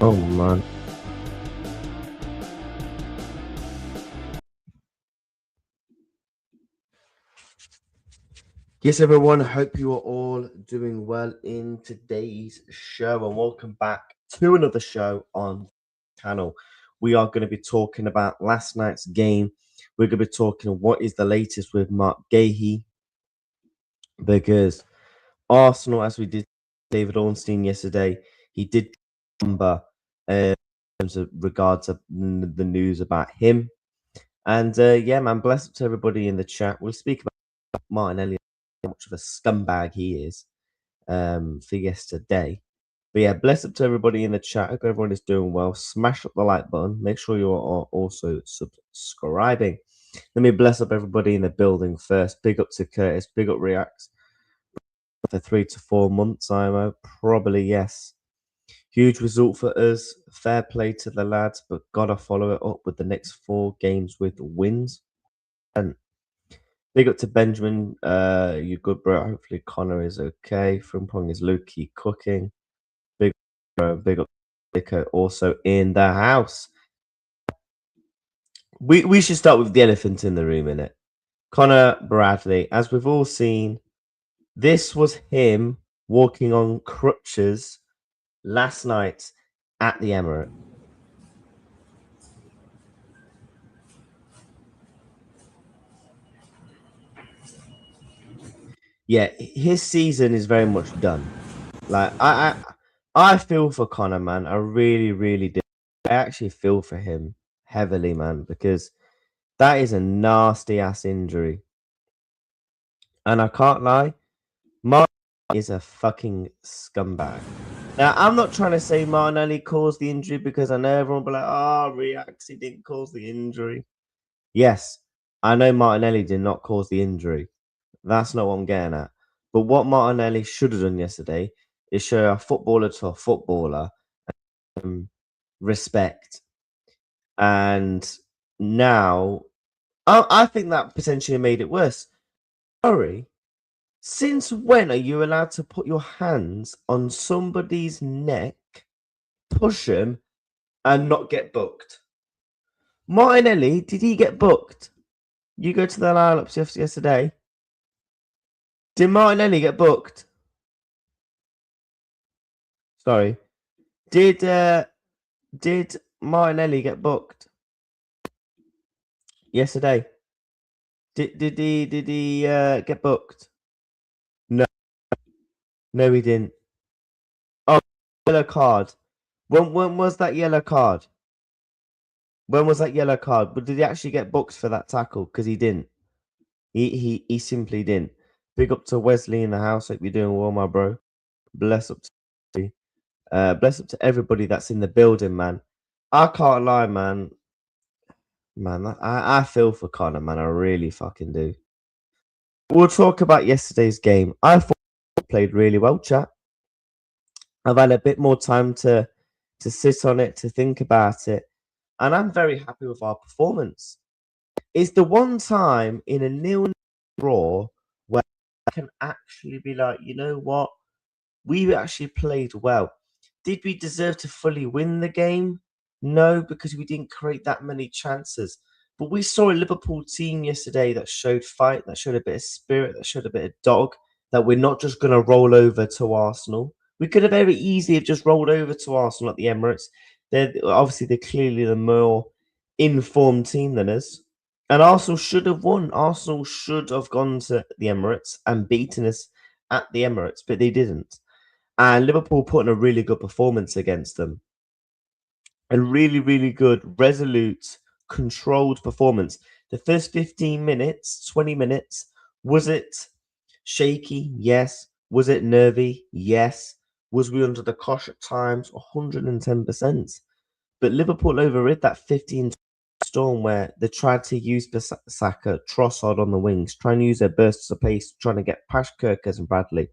Oh man. Yes, everyone. I hope you are all doing well in today's show, and welcome back to another show on the channel. We are going to be talking about last night's game. We're going to be talking what is the latest with Mark Guehi, because Arsenal, as we did David Ornstein yesterday, he did number in terms of regards to the news about him. And yeah, man, bless up to everybody in the chat. We'll speak about Martinelli, how much of a scumbag he is for yesterday. But yeah, bless up to everybody in the chat. Hope everyone is doing well. Smash up the like button. Make sure you are also subscribing. Let me bless up everybody in the building first. Big up to Curtis. Big up Reacts. For 3 to 4 months, IMO. Probably, yes. Huge result for us. Fair play to the lads, but gotta follow it up with the next 4 games with wins. And big up to Benjamin. You good, bro? Hopefully Connor is okay. Frimpong is low-key cooking. Big up Nico also in the house. We should start with the elephant in the room, innit? Conor Bradley. As we've all seen, this was him walking on crutches last night at the Emirates. Yeah, his season is very much done. Like I feel for Conor, man. I really do. I actually feel for him heavily, man, because that is a nasty ass injury. And I can't lie, Mark is a fucking scumbag. Now, I'm not trying to say Martinelli caused the injury, because I know everyone will be like, oh, Reacts, he didn't cause the injury. Yes, I know Martinelli did not cause the injury. That's not what I'm getting at. But what Martinelli should have done yesterday is show a footballer to a footballer respect. And now, I think that potentially made it worse. Sorry, since when are you allowed to put your hands on somebody's neck, push him, and not get booked? Martinelli, did he get booked? You go to the lineups yesterday. Did Martinelli get booked? Sorry. Did Martinelli get booked yesterday? Did he get booked? No, he didn't. Oh, yellow card. When was that yellow card? When was that yellow card? But did he actually get booked for that tackle? Because he didn't. He simply didn't. Big up to Wesley in the house. Hope you're doing well, my bro. Bless up to you. Bless up to everybody that's in the building, man. I can't lie, man. Man, I feel for Conor, man. I really fucking do. We'll talk about yesterday's game. I thought we played really well, chat. I've had a bit more time to sit on it, to think about it, and I'm very happy with our performance. It's the one time in a 0-0 draw where I can actually be like, you know what? We actually played well. Did we deserve to fully win the game? No, because we didn't create that many chances. But we saw a Liverpool team yesterday that showed fight, that showed a bit of spirit, that showed a bit of dog, that we're not just going to roll over to Arsenal. We could have very easily have just rolled over to Arsenal at the Emirates. They're clearly the more informed team than us. And Arsenal should have won. Arsenal should have gone to the Emirates and beaten us at the Emirates, but they didn't. And Liverpool put in a really good performance against them. and really, really good, resolute, controlled performance. The first 15 minutes, 20 minutes, was it shaky? Yes. Was it nervy? Yes. Was we under the cosh at times? 110%. But Liverpool overrid that 15 storm where they tried to use Saka, Trossard on the wings, trying to use their bursts of pace, trying to get past Kirkers and Bradley.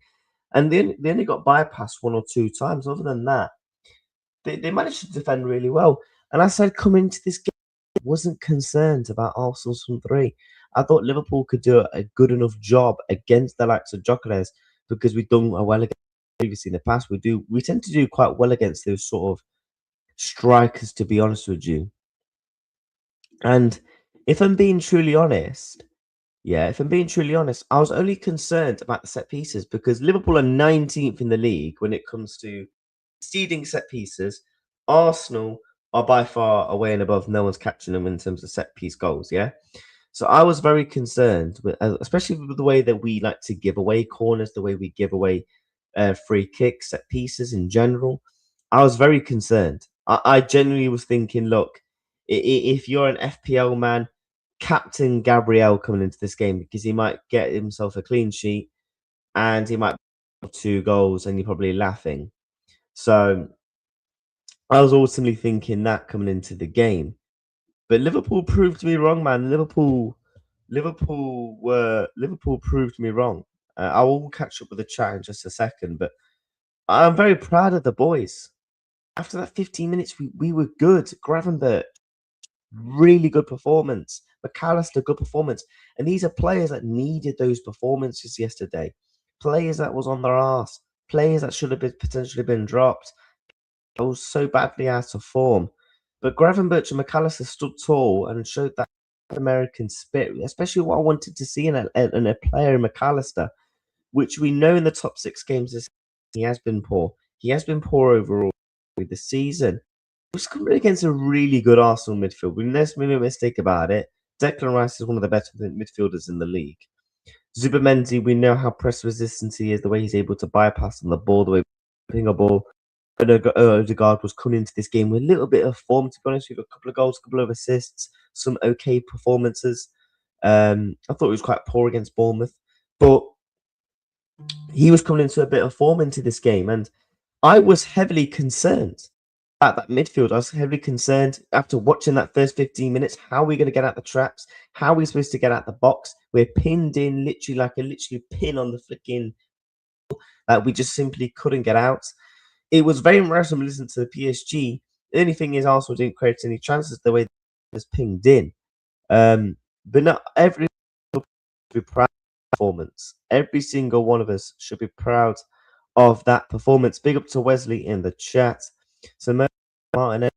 And they only got bypassed one or two times. Other than that, they managed to defend really well. And I said, coming into this game, I wasn't concerned about Arsenal's from three. I thought Liverpool could do a good enough job against the likes of Gyökeres because we've done well against previously in the past. We tend to do quite well against those sort of strikers, to be honest with you. And if I'm being truly honest, I was only concerned about the set pieces because Liverpool are 19th in the league when it comes to conceding set pieces. Arsenal are by far away and above. No one's catching them in terms of set piece goals. Yeah. So I was very concerned, with, especially with the way that we like to give away corners, the way we give away free kicks, set pieces in general. I was very concerned. I genuinely was thinking, look, if you're an FPL man, captain Gabriel coming into this game because he might get himself a clean sheet and he might have 2 goals and you're probably laughing. So I was ultimately thinking that coming into the game. But Liverpool proved me wrong, man. Liverpool proved me wrong. I will catch up with the chat in just a second, but I'm very proud of the boys. After that 15 minutes, we were good. Gravenberch, really good performance. McAllister, good performance. And these are players that needed those performances yesterday. Players that was on their arse. Players that should have been potentially been dropped. I was so badly out of form. But Gravenberch and McAllister stood tall and showed that American spirit, especially what I wanted to see in a player in McAllister, which we know in the top 6 games he has been poor. He has been poor overall with the season. He's coming against a really good Arsenal midfield. Let's make no mistake about it. Declan Rice is one of the better midfielders in the league. Zubimendi, we know how press resistant he is, the way he's able to bypass on the ball, the way putting a ball. Odegaard was coming into this game with a little bit of form, to be honest. With a couple of goals, a couple of assists, some okay performances. I thought he was quite poor against Bournemouth, but he was coming into a bit of form into this game, and I was heavily concerned at that midfield. I was heavily concerned after watching that first 15 minutes. How are we going to get out the traps? How are we supposed to get out the box? We're pinned in literally like a pin on the flicking that we just simply couldn't get out. It was very embarrassing to listen to the PSG. The only thing is Arsenal didn't create any chances the way it was pinged in. But not every should be proud of the performance. Every single one of us should be proud of that performance. Big up to Wesley in the chat. So Martinelli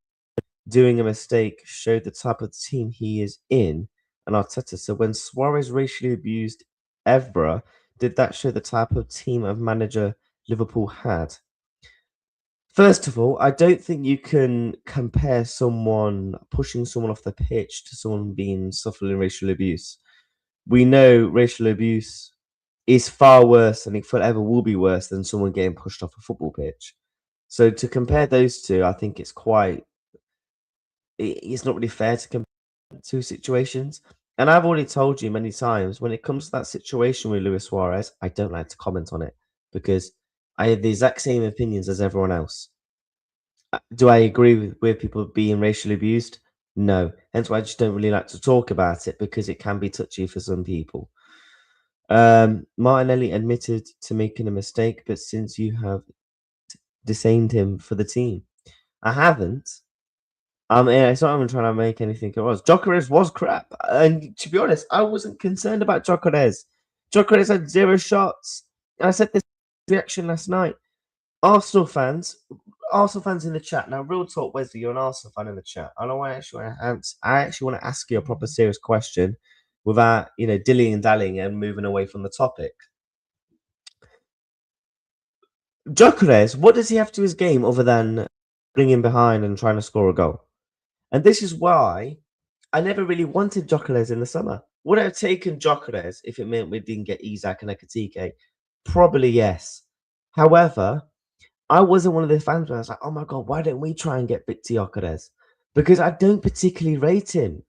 doing a mistake showed the type of team he is in, and Arteta. So when Suarez racially abused Evra, did that show the type of team of manager Liverpool had? First of all, I don't think you can compare someone pushing someone off the pitch to someone being suffering racial abuse. We know racial abuse is far worse and it forever will be worse than someone getting pushed off a football pitch. So to compare those two, I think it's not really fair to compare two situations. And I've already told you many times, when it comes to that situation with Luis Suarez, I don't like to comment on it because I have the exact same opinions as everyone else. Do I agree with people being racially abused? No. Hence why I just don't really like to talk about it because it can be touchy for some people. Martinelli admitted to making a mistake, but since you have disowned him for the team, I haven't. It's not even trying to make anything it was. Gyökeres was crap. And to be honest, I wasn't concerned about Gyökeres. Gyökeres had 0 shots. And I said this reaction last night. Arsenal fans in the chat. Now, real talk, Wesley, you're an Arsenal fan in the chat. I know I actually want to ask you a proper serious question without, dilly and dallying and moving away from the topic. Gyökeres, what does he have to his game other than bringing behind and trying to score a goal? And this is why I never really wanted Gyökeres in the summer. Would I have taken Gyökeres if it meant we didn't get Isak and Ekitike? Probably yes. However, I wasn't one of the fans where I was like, oh my God, why don't we try and get Victor Gyökeres? Because I don't particularly rate him.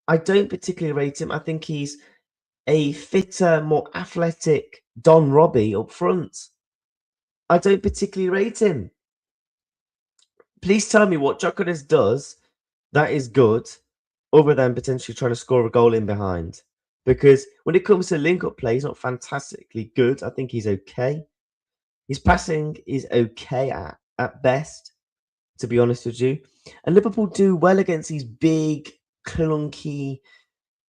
I think he's a fitter, more athletic Don Robbie up front. I don't particularly rate him. Please tell me what Gyökeres does that is good, other than potentially trying to score a goal in behind. Because when it comes to link-up play, he's not fantastically good. I think he's okay. His passing is okay at best, to be honest with you. And Liverpool do well against these big, clunky,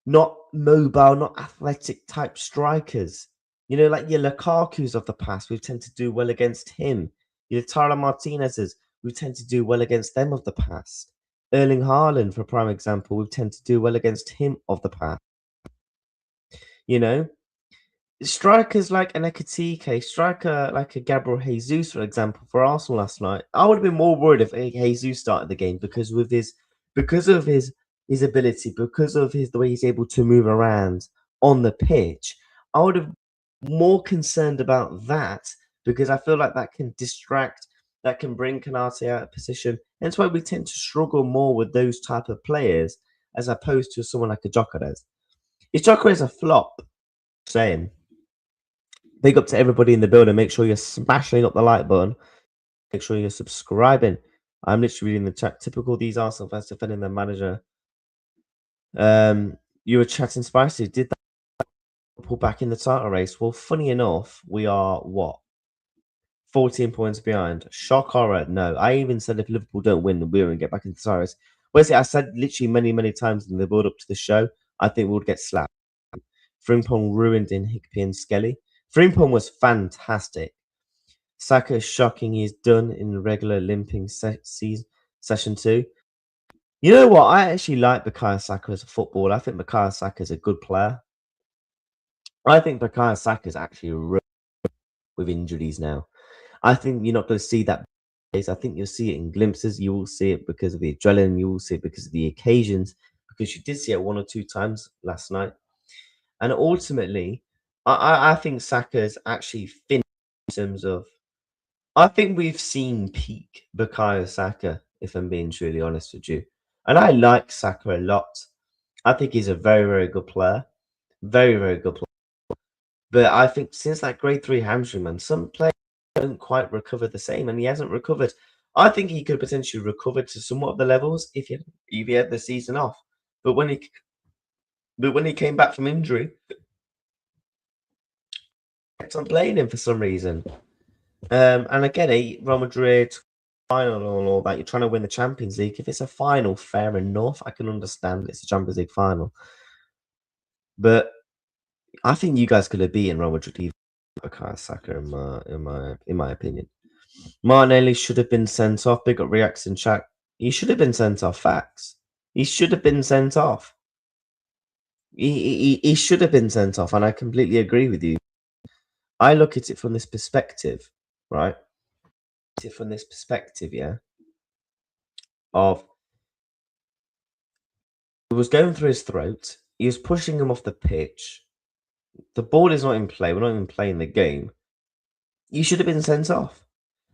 not mobile, not athletic type strikers. You know, like your Lukaku's of the past, we tend to do well against him. Your Tara Martinez's, we tend to do well against them of the past. Erling Haaland, for a prime example, we tend to do well against him of the past. You know, strikers like an Ekatike, striker like a Gabriel Jesus, for example, for Arsenal last night. I would have been more worried if Jesus started the game because of his ability, because of the way he's able to move around on the pitch. I would have more concerned about that because I feel like that can distract, that can bring Kanate out of position. Hence why we tend to struggle more with those type of players as opposed to someone like a Gyökeres. Is Gyökeres a flop? Saying. Big up to everybody in the building. Make sure you're smashing up the like button. Make sure you're subscribing. I'm literally reading the chat. Typical these Arsenal fans defending their manager. You were chatting spicy. Did that pull back in the title race? Well, funny enough, we are what? 14 points behind. Shock horror. No. I even said if Liverpool don't win, we won't get back into the title race. Basically, I said literally many times in the build up to the show, I think we would get slapped. Frimpong ruined in Higby and Skelly. Frimpong was fantastic. Saka is shocking. He's done in the regular limping session 2. You know what? I actually like Bukayo Saka as a footballer. I think Bukayo Saka is a good player. I think Bukayo Saka is actually with injuries now. I think you're not going to see that. I think you'll see it in glimpses. You will see it because of the adrenaline. You will see it because of the occasions. Because you did see it 1 or 2 times last night. And ultimately, I think Saka is actually finished in terms of. I think we've seen peak Bukayo Saka, if I'm being truly honest with you. And I like Saka a lot. I think he's a very good player. Very good player. But I think since that grade 3 hamstring, man, some players don't quite recover the same, and he hasn't recovered. I think he could potentially recover to somewhat of the levels if he had the season off. But when he came back from injury, kept on playing him for some reason. And again, Real Madrid final and all that. You're trying to win the Champions League. If it's a final, fair enough. I can understand it's a Champions League final. But I think you guys could have beaten Real Madrid Bukayo Saka in my opinion. Martinelli should have been sent off. Big up reacts in chat. He should have been sent off. Facts. He should have been sent off. He should have been sent off, and I completely agree with you. I look at it from this perspective, right? From this perspective, yeah, of it was going through his throat. He was pushing him off the pitch. The ball is not in play. We're not even playing the game. You should have been sent off.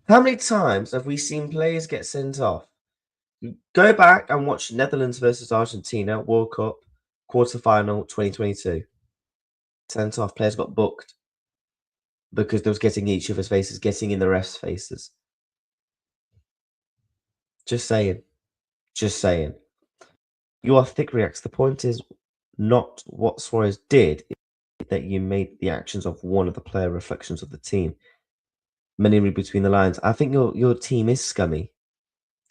How many times have we seen players get sent off? Go back and watch Netherlands versus Argentina World Cup quarterfinal 2022. Sent off. Players got booked because they was getting each other's faces, getting in the refs' faces. Just saying. You are thick reacts. The point is not what Suarez did, that you made the actions of one of the player reflections of the team. Many read between the lines. I think your team is scummy.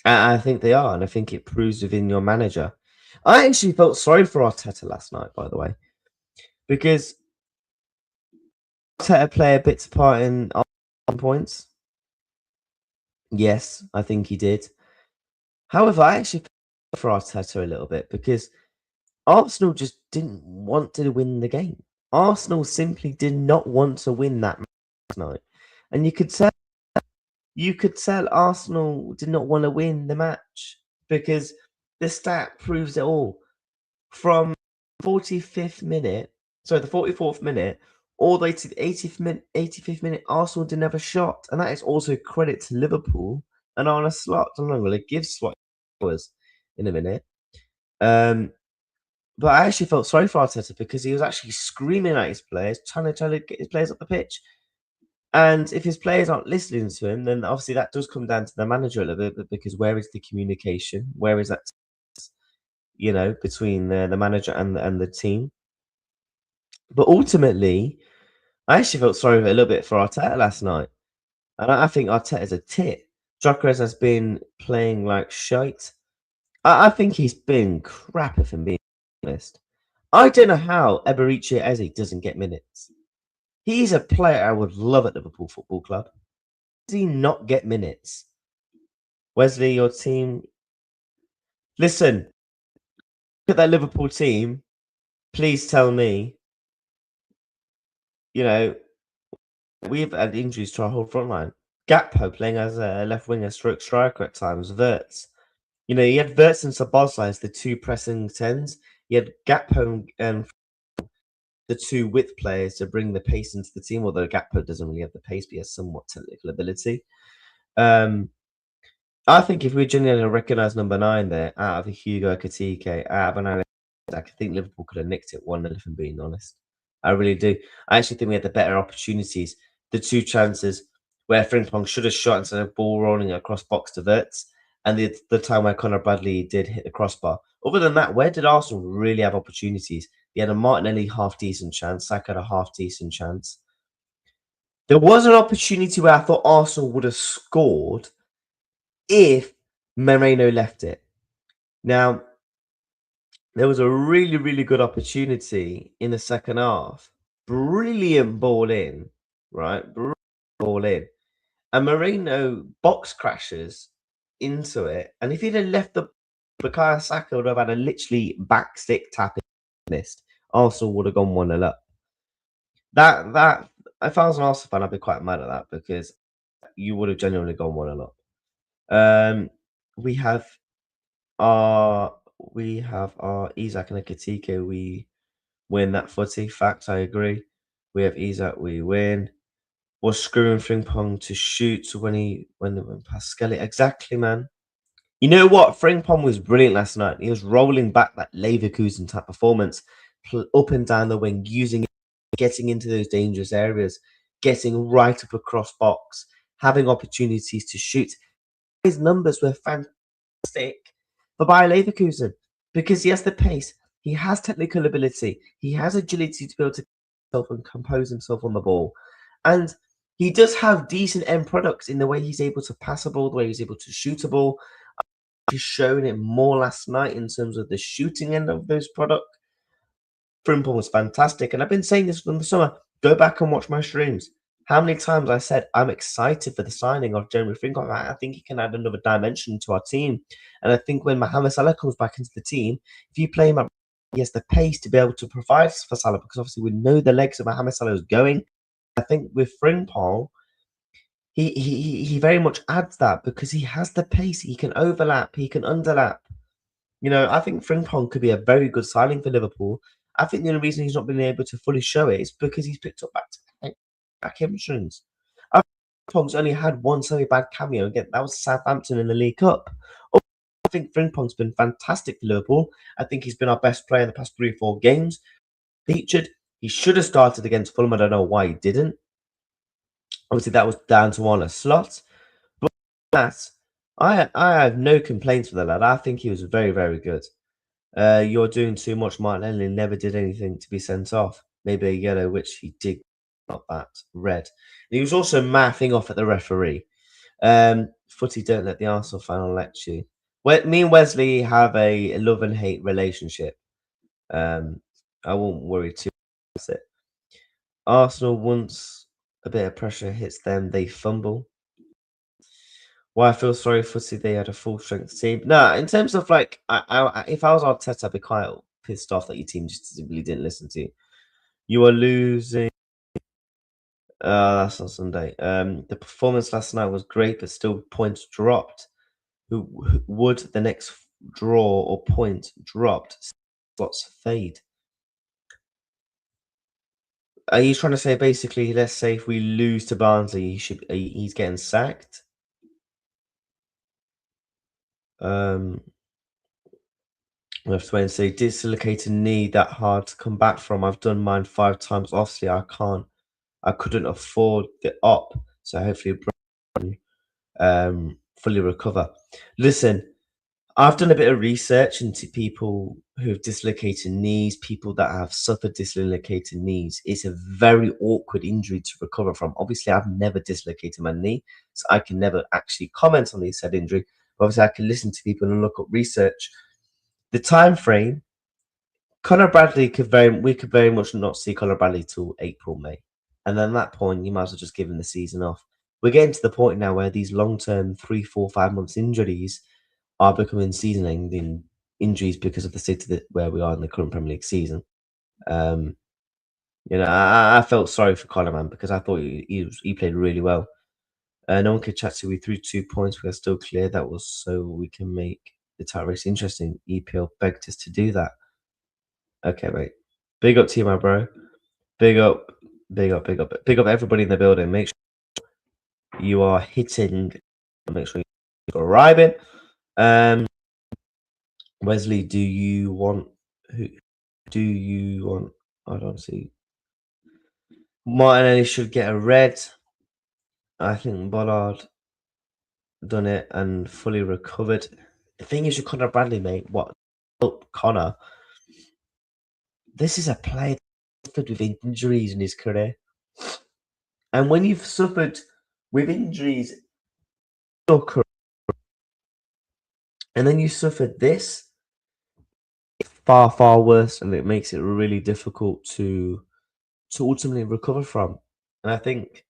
I think they are, and I think it proves within your manager. I actually felt sorry for Arteta last night, by the way, because Arteta played a bit part in points. Yes, I think he did. However, I actually felt for Arteta a little bit because Arsenal just didn't want to win the game. Arsenal simply did not want to win that match last night, and you could tell Arsenal did not want to win the match because the stat proves it all. From the 44th minute, all the way to the 85th minute, Arsenal didn't have a shot, and that is also credit to Liverpool and Arne Slot. I'm not going to give Slot was in a minute. But I actually felt sorry for Arteta because he was actually screaming at his players, trying to get his players up the pitch. And if his players aren't listening to him, then obviously that does come down to the manager a little bit, because where is the communication? Where is that, between the manager and the team? But ultimately, I actually felt sorry a little bit for Arteta last night. And I think Arteta's a tit. Gyökeres has been playing like shite. I think he's been crap, if I'm being honest. I don't know how Eberechi Eze doesn't get minutes. He's a player I would love at Liverpool Football Club. Does he not get minutes? Wesley, your team. Listen, look at that Liverpool team. Please tell me, we've had injuries to our whole front line. Gakpo playing as a left winger stroke striker at times. Wirtz. You had Wirtz and Szoboszlai as the two pressing tens. You had Gakpo and the two width players to bring the pace into the team, although Gakpo doesn't really have the pace, but he has somewhat technical ability. I think if we genuinely recognise number 9 there out of Hugo Ekitike, out of an I think Liverpool could have nicked it 1-0, if I'm being honest. I really do. I actually think we had the better opportunities. The two chances where Frimpong should have shot instead of ball rolling across box to Wirtz, and the time where Conor Bradley did hit the crossbar. Other than that, where did Arsenal really have opportunities? He had a Martinelli half-decent chance. Saka had a half-decent chance. There was an opportunity where I thought Arsenal would have scored if Moreno left it. Now, there was a really, really good opportunity in the second half. Brilliant ball in, right? Brilliant ball in. And Moreno box crashes into it. And if he'd have left the Bukayo Saka would have had a literally back stick tap in missed. Arsenal would have gone 1-0 up. That if I was an Arsenal fan, I'd be quite mad at that, because you would have genuinely gone 1-0 up. We have our Isak and Ekitike. We win that footy. Facts, I agree. We have Isak. We win. Was screwing Frimpong to shoot when Pascali. Exactly, man. You know what? Frimpong was brilliant last night. He was rolling back that Leverkusen type performance, up and down the wing, getting into those dangerous areas, getting right up across box, having opportunities to shoot. His numbers were fantastic for Bayer Leverkusen because he has the pace, he has technical ability, he has agility to be able to and compose himself on the ball, and he does have decent end products in the way he's able to pass a ball, the way he's able to shoot a ball. He's shown it more last night in terms of the shooting end of those products. Frimpong was fantastic, and I've been saying this from the summer. Go back and watch my streams. How many times I said I'm excited for the signing of Jeremy Frimpong. I think he can add another dimension to our team. And I think when Mohamed Salah comes back into the team, if you play him up, he has the pace to be able to provide for Salah, because obviously we know the legs of Mohamed Salah is going. I think with Frimpong, he very much adds that, because he has the pace. He can overlap, he can underlap. I think Frimpong could be a very good signing for Liverpool. I think the only reason he's not been able to fully show it is because he's picked up back emotions. I think Frimpong's only had one semi-bad cameo. Again, that was Southampton in the League Cup. I think Frimpong's been fantastic for Liverpool. I think he's been our best player in the past 3 or 4 games. Featured. He should have started against Fulham. I don't know why he didn't. Obviously, that was down to Arne Slot. But that, I have no complaints for the lad. I think he was very, very good. You're doing too much. Martinelli never did anything to be sent off. Maybe a yellow, which he did, not that red. And he was also mouthing off at the referee. Footy, don't let the Arsenal fan elect you. Me and Wesley have a love and hate relationship. I won't worry too much about it. Arsenal, once a bit of pressure hits them, they fumble. Why I feel sorry for City, they had a full strength team. No, in terms of like, if I was Arteta, I'd be quite pissed off that your team just simply didn't listen to you. You are losing. That's on Sunday. The performance last night was great, but still points dropped. Who would the next draw or point dropped? Slots fade. Are you trying to say basically, let's say if we lose to Barnsley, he's getting sacked? We have to wait and see. Dislocated knee that hard to come back from. I've done mine 5 times. Obviously, I couldn't afford the op, so hopefully, fully recover. Listen, I've done a bit of research into people who have dislocated knees, people that have suffered dislocated knees. It's a very awkward injury to recover from. Obviously, I've never dislocated my knee, so I can never actually comment on the said injury. But obviously, I can listen to people and look up research. The time frame, Conor Bradley we could very much not see Conor Bradley till April, May. And then at that point, you might as well just give him the season off. We're getting to the point now where these long-term 3, 4, 5 months injuries are becoming season-ending injuries because of the state where we are in the current Premier League season. I felt sorry for Conor, man, because I thought he played really well. No one could chat to. We threw 2 points. We are still clear. That was so we can make the title race interesting. EPL begged us to do that. Okay, mate. Big up to you, my bro. Big up, big up, big up, big up everybody in the building. Make sure you are hitting. Make sure you're arriving. Wesley, do you want? I don't see. Martinelli should get a red. I think Bollard done it and fully recovered. The thing is, with Conor Bradley, mate. What? Conor. This is a player that suffered with injuries in his career, and when you've suffered with injuries in your career, and then you suffered this, it's far, far worse, and it makes it really difficult to ultimately recover from. And I think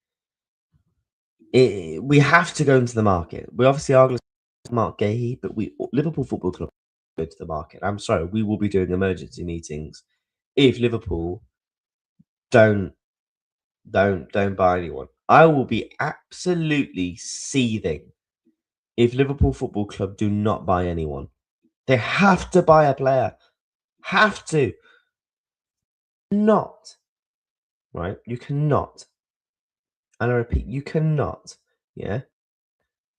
we have to go into the market. We obviously are going to mark Guehi, but Liverpool Football Club go to the market. I'm sorry, we will be doing emergency meetings if Liverpool don't buy anyone. I will be absolutely seething if Liverpool Football Club do not buy anyone. They have to buy a player. Have to. Not. Right? You cannot. And I repeat, you cannot. Yeah?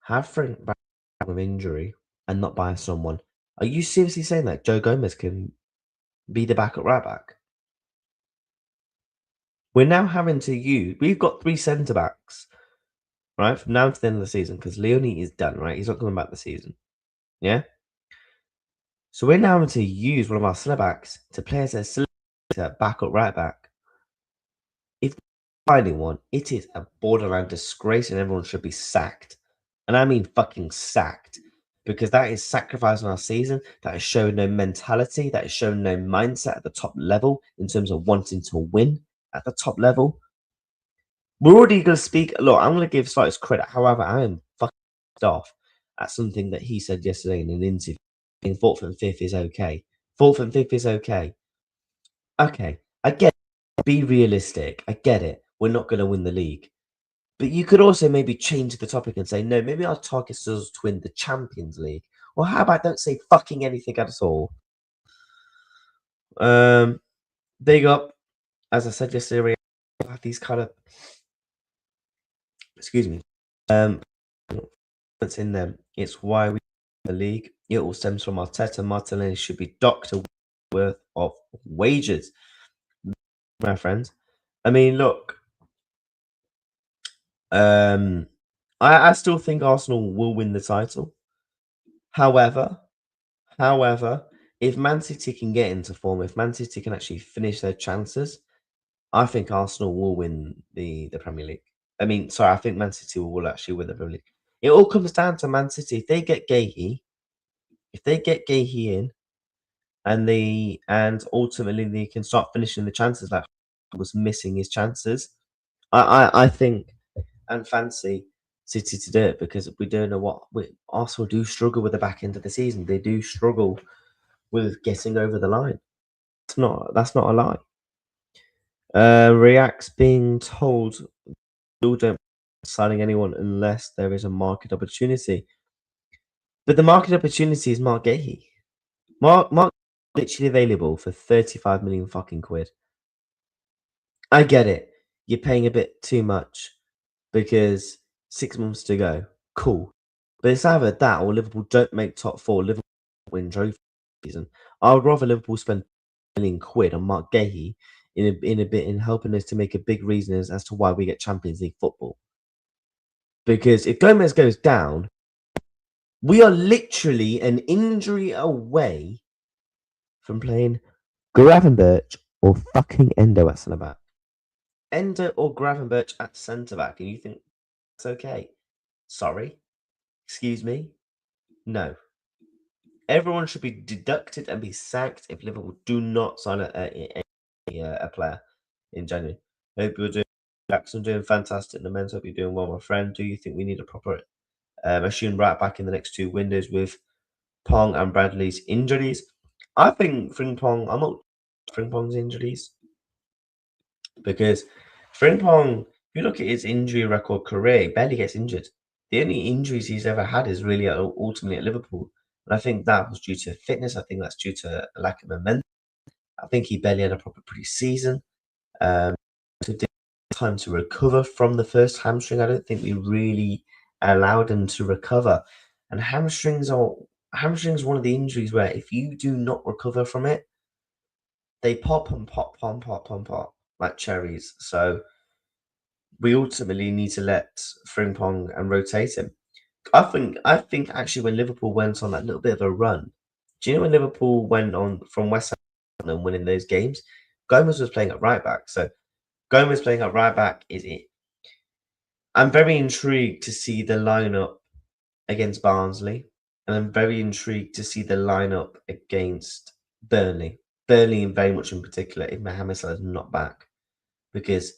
Have Frank back with injury and not buy someone. Are you seriously saying that Joe Gomez can be the backup right back? We're now having to use. We've got 3 centre backs, right, from now to the end of the season because Leone is done, right? He's not coming back this season. Yeah. So we're now having to use one of our centre backs to play as a backup right back. If finding one, it is a borderline disgrace, and everyone should be sacked. And I mean fucking sacked. Because that is sacrificing our season. That is showing no mentality. That is showing no mindset at the top level in terms of wanting to win at the top level. We're already going to speak. Look, I'm going to give Slights credit. However, I am fucking off at something that he said yesterday in an interview. I think 4th and 5th is okay. 4th and 5th is okay. Okay, I get it. Be realistic. I get it. We're not going to win the league. But you could also maybe change the topic and say, no, maybe our target is to win the Champions League. Or how about don't say fucking anything at all? Big up. As I said yesterday, I have these kind of excuse me. It's in them. It's why we win the league. It all stems from Arteta. Martinelli should be docked a worth of wages. My friends. I mean, look. I still think Arsenal will win the title. However, if Man City can get into form, if Man City can actually finish their chances, I think Arsenal will win the Premier League. I mean, sorry, I think Man City will actually win the Premier League. It all comes down to Man City. If they get Guehi in, and ultimately they can start finishing the chances like was missing his chances, I think and fancy City to do it because we don't know what Arsenal do struggle with the back end of the season. They do struggle with getting over the line. That's not a lie. Reacts being told still don't signing anyone unless there is a market opportunity. But the market opportunity is Mark Guehi. Mark literally available for 35 million fucking quid. I get it. You're paying a bit too much because 6 months to go. Cool. But it's either that or Liverpool don't make top four. Liverpool win trophy season. I would rather Liverpool spend £1 million on Mark Guehi in a bit in helping us to make a big reason as to why we get Champions League football. Because if Gomez goes down, we are literally an injury away from playing Gravenberch or fucking Endo at centre back. Endo or Gravenberch at centre back, and you think it's okay? Sorry, excuse me. No, everyone should be deducted and be sacked if Liverpool do not sign a player in January. Hope you're doing. Jackson doing fantastic. The men's hope you're doing well, my friend. Do you think we need a proper machine right back in the next 2 windows with Pong and Bradley's injuries? I think Frimpong. I'm not Frimpong's injuries because Frimpong. If you look at his injury record career, he barely gets injured. The only injuries he's ever had is really ultimately at Liverpool, and I think that was due to fitness. I think that's due to a lack of momentum. I think he barely had a proper pre-season. So time to recover from the first hamstring. I don't think we really allowed him to recover. And hamstrings one of the injuries where if you do not recover from it, they pop and pop, pop, pop, pop, pop like cherries. So we ultimately need to let Frimpong and rotate him. I think actually when Liverpool went on that little bit of a run, do you know when Liverpool went on from West Ham and winning those games? Gomez was playing at right back. So Gomez playing at right back is it. I'm very intrigued to see the lineup against Barnsley, and I'm very intrigued to see the lineup against Burnley. Burnley, very much in particular, if Mohamed Salah is not back, because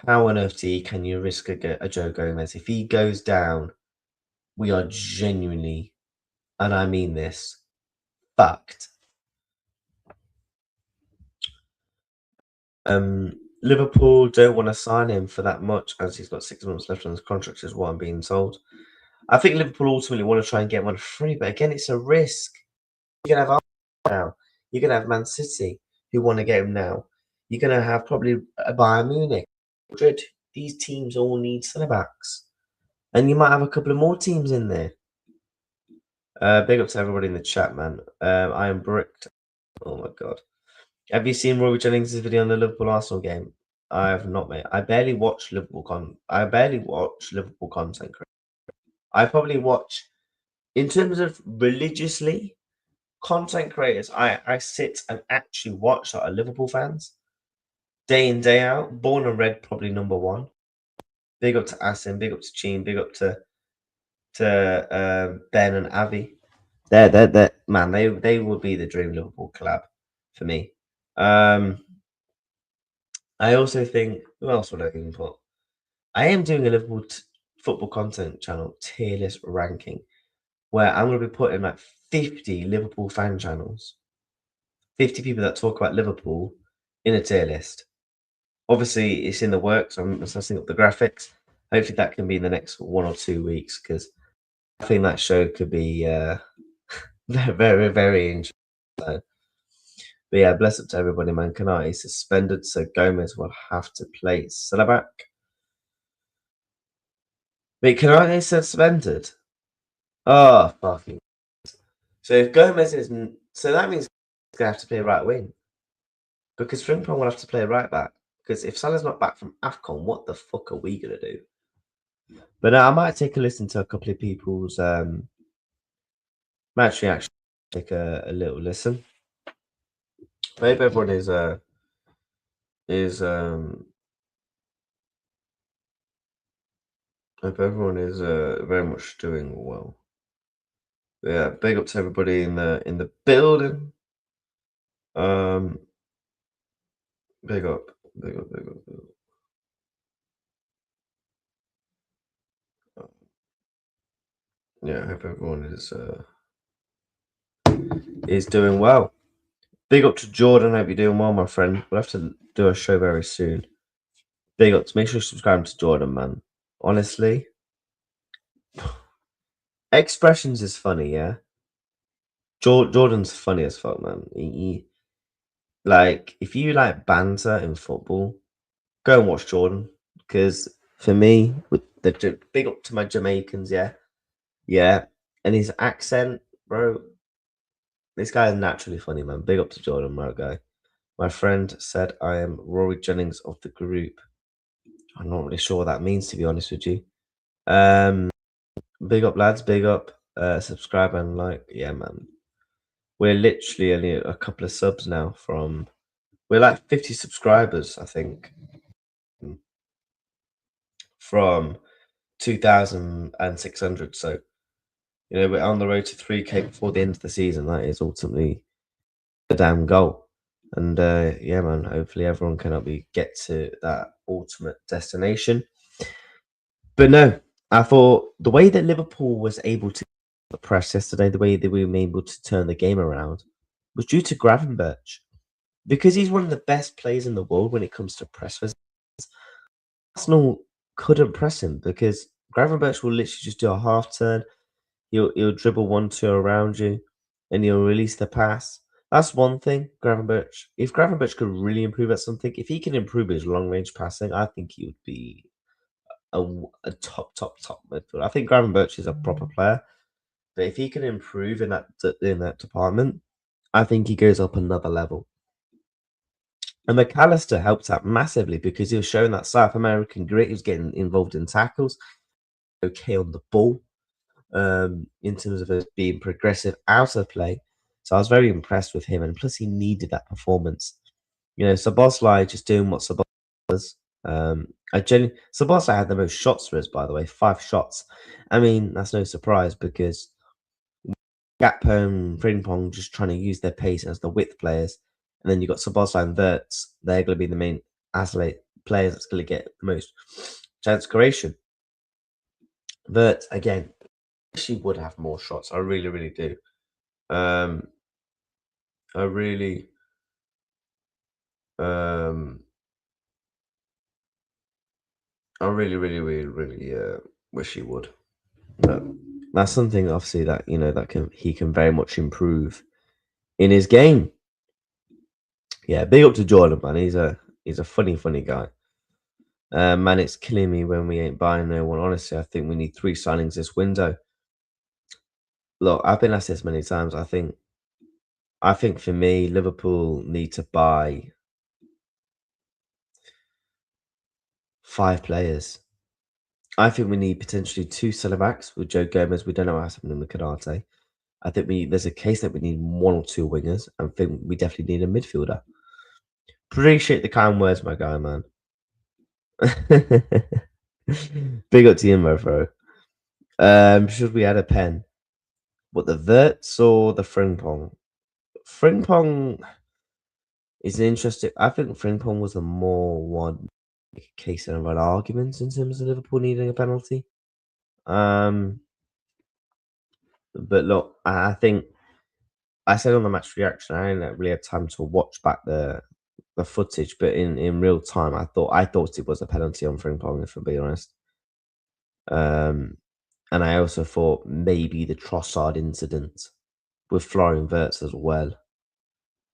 how on earth can you risk a Joe Gomez if he goes down? We are genuinely, and I mean this, fucked. Liverpool don't want to sign him for that much as he's got 6 months left on his contract, is what I'm being told. I think Liverpool ultimately want to try and get one free, but again, it's a risk. You're going to have Arsenal now. You're going to have Man City who want to get him now. You're going to have probably a Bayern Munich. Madrid. These teams all need centre backs. And you might have a couple of more teams in there. Big up to everybody in the chat, man. I am bricked. Oh my god. Have you seen Roy Jennings' video on the Liverpool Arsenal game? I have not, mate. I barely watch Liverpool content. I probably watch, in terms of religiously content creators, I sit and actually watch that are Liverpool fans day in, day out. Born and Red, probably number one. Big up to Asim, big up to Cheen, big up to Ben and Avi. They're man, they would be the dream Liverpool collab for me. I also think, who else would I even put? I am doing a Liverpool football content channel tier list ranking where I'm going to be putting like 50 Liverpool fan channels, 50 people that talk about Liverpool in a tier list. Obviously, it's in the works. I'm setting up the graphics. Hopefully, that can be in the next 1 or 2 weeks because I think that show could be very, very, very interesting. So, but yeah, bless up to everybody, man. Canati suspended, so Gomez will have to play centre back. Wait, Canati suspended? Oh, fucking. So if Gomez isn't, so that means he's gonna have to play right wing because Frimpong will have to play right back. Because if Salah's not back from AFCON, what the fuck are we gonna do? But I might take a listen to a couple of people's match reaction. Take a little listen. I hope everyone is very much doing well. Yeah, big up to everybody in the building. Big up. Yeah, I hope everyone is doing well. Big up to Jordan. Hope you're doing well, my friend. We'll have to do a show very soon. Big up. Make sure you subscribe to Jordan, man. Honestly, expressions is funny, yeah. Jordan's funny as fuck, man. He like if you like banter in football, go and watch Jordan, because for me, with the big up to my Jamaicans, yeah, and his accent, bro. This guy is naturally funny, man. Big up to Jordan, my guy. My friend said I am Rory Jennings of the group. I'm not really sure what that means, to be honest with you. Big up, lads. Big up. Subscribe and like. Yeah, man. We're literally only a couple of subs now from. We're like 50 subscribers, I think, from 2,600. So, we're on the road to 3K before the end of the season. That is ultimately a damn goal. And yeah, man, hopefully everyone can get to that ultimate destination. But no, I thought the way that Liverpool was able to press yesterday, the way that we were able to turn the game around, was due to Gravenberch. Because he's one of the best players in the world when it comes to press. Arsenal couldn't press him because Gravenberch will literally just do a half turn. He'll dribble 1-2 around you, and he'll release the pass. That's one thing, Gravenberch. If Gravenberch could really improve at something, if he can improve his long range passing, I think he would be a top midfielder. I think Gravenberch is a proper player, but if he can improve in that department, I think he goes up another level. And McAllister helped out massively because he was showing that South American grit. He was getting involved in tackles, okay on the ball, in terms of being progressive out of play. So I was very impressed with him, and plus he needed that performance. Szoboszlai just doing what Szoboszlai does. Szoboszlai had the most shots for us, by the way, 5 shots. I mean, that's no surprise because Gakpo and Frimpong just trying to use their pace as the width players. And then you've got Szoboszlai and Wirtz. They're going to be the main athlete players that's going to get the most chance creation. Wirtz, again, she would have more shots. I really, really do. I really wish he would. But that's something obviously that he can very much improve in his game. Yeah, big up to Jordan, man. He's a funny guy. Man, it's killing me when we ain't buying no one. Honestly, I think we need 3 signings this window. Look, I've been asked this many times. I think for me, Liverpool need to buy 5 players. I think we need potentially 2 centre backs with Joe Gomez. We don't know what's happening with Canate. I think there's a case that we need 1 or 2 wingers. I think we definitely need a midfielder. Appreciate the kind words, my guy, man. Big up to you, my bro. Should we add a pen? What, the Wirtz or the Frimpong? Frimpong is interesting. I think Frimpong was a more one case of an argument in terms of Liverpool needing a penalty. But look, I think I said on the match reaction, I didn't really have time to watch back the footage, but in real time, I thought it was a penalty on Frimpong, if I'm being honest. And I also thought maybe the Trossard incident with Florian Wirtz as well.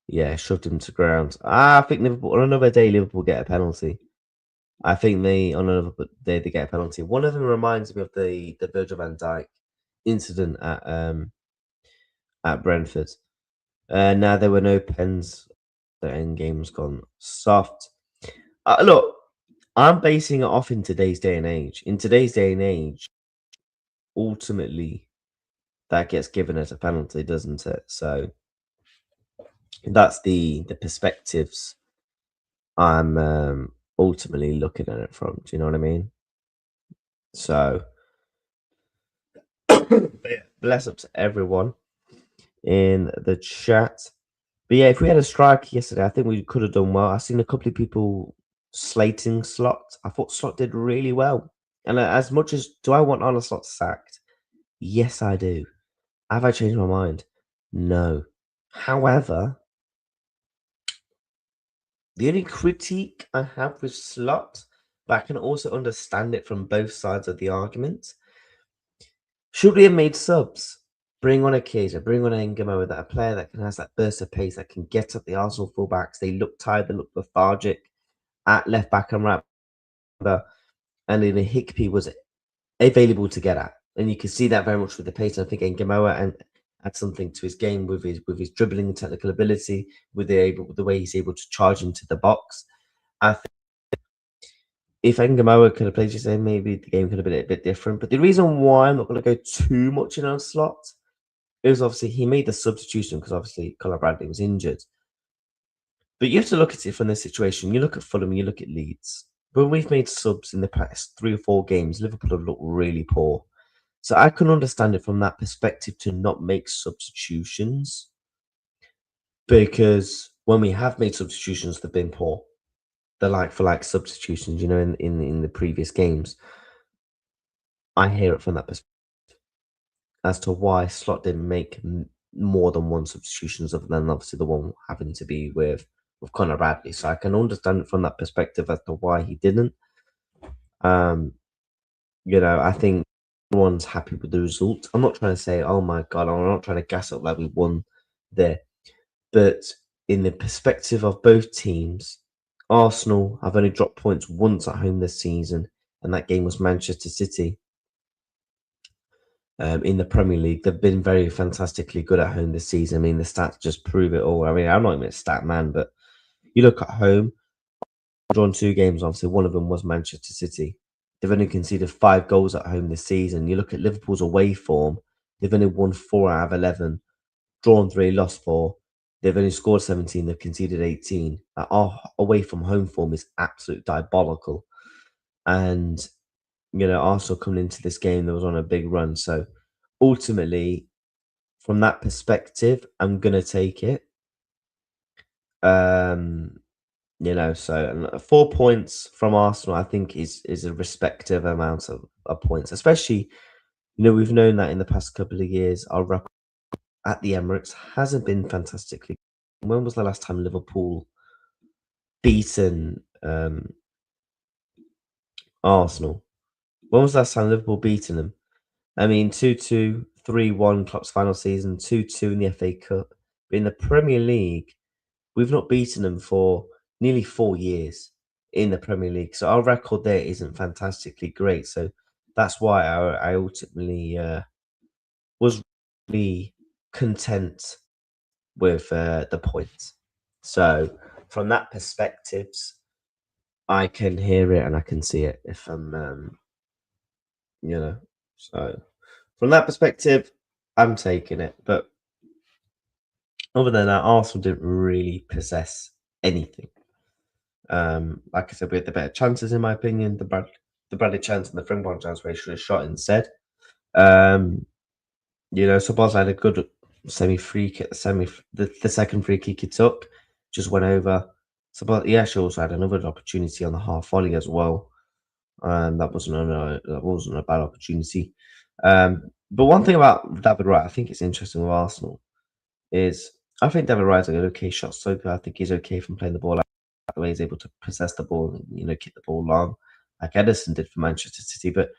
Yeah, shoved him to ground. I think Liverpool on another day, Liverpool get a penalty. I think on another day they get a penalty. One of them reminds me of the Virgil van Dijk incident at Brentford. Now there were no pens. The end game's gone soft. Look, I'm basing it off in today's day and age. In today's day and age, ultimately, that gets given as a penalty, doesn't it? So that's the perspectives I'm ultimately looking at it from. Do you know what I mean? So, bless up to everyone in the chat. But yeah, if we had a strike yesterday, I think we could have done well. I've seen a couple of people slating Slot. I thought Slot did really well. And as much as do I want Arne Slot sacked? Yes, I do. Have I changed my mind? No. However, the only critique I have with Slot, but I can also understand it from both sides of the argument. Should we have made subs? Bring on a Keita, bring on Engamo, that a player that has that burst of pace, that can get up the Arsenal fullbacks. They look tired, they look lethargic. at left back and right back, and then Higby was available to get at, and you can see that very much with the pace. I think Ngamoa and add something to his game with his dribbling and technical ability, with the way he's able to charge into the box. I think if Ngamoa could have played yesterday, maybe the game could have been a bit different. But the reason why I'm not going to go too much in on Slot is obviously he made the substitution because obviously Conor Bradley was injured. But you have to look at it from this situation. You look at Fulham, you look at Leeds. When we've made subs in the past 3 or 4 games, Liverpool have looked really poor. So I can understand it from that perspective to not make substitutions, because when we have made substitutions, they've been poor. The like for like substitutions, you know, in the previous games. I hear it from that perspective as to why Slot didn't make more than one substitutions, other than obviously the one having to be with Conor Bradley. So I can understand it from that perspective as to why he didn't. You know, I think everyone's happy with the result. I'm not trying to say, oh my God, I'm not trying to gas up like we won there. But in the perspective of both teams, Arsenal have only dropped points once at home this season, and that game was Manchester City. In the Premier League, they've been very fantastically good at home this season. I mean, the stats just prove it all. I mean, I'm not even a stat man, but you look at home, drawn 2 games, obviously one of them was Manchester City. They've only conceded 5 goals at home this season. You look at Liverpool's away form, they've only won 4 out of 11, drawn 3, lost 4. They've only scored 17, they've conceded 18. Our away from home form is absolutely diabolical. And, you know, Arsenal coming into this game, that was on a big run. So ultimately, from that perspective, I'm going to take it. You know, so 4 points from Arsenal, I think, is a respective amount of points. Especially, you know, we've known that in the past couple of years, our record at the Emirates hasn't been fantastically. When was the last time Liverpool beaten Arsenal? When was the last time Liverpool beaten them? I mean, 2-2, 3-1 Klopp's final season, 2-2 in the FA Cup. But in the Premier League, we've not beaten them for nearly 4 years in the Premier League. So our record there isn't fantastically great. So that's why I ultimately was really content with the points. So from that perspective, I can hear it and I can see it if I'm, you know. So from that perspective, I'm taking it. But other than that, Arsenal didn't really possess anything. Like I said, we had the better chances, in my opinion. The Bradley chance and the Frimpong chance where he should have shot instead. You know, Sabaz had a good semi-free kick. The second free kick he took just went over. Sabaz, he actually also had another opportunity on the half volley as well. That wasn't a bad opportunity. But one thing about David Wright, I think it's interesting with Arsenal, is I think David Wright's an okay shot stoker. I think he's okay from playing the ball out, the way he's able to possess the ball and, you know, kick the ball long, like Edison did for Manchester City. But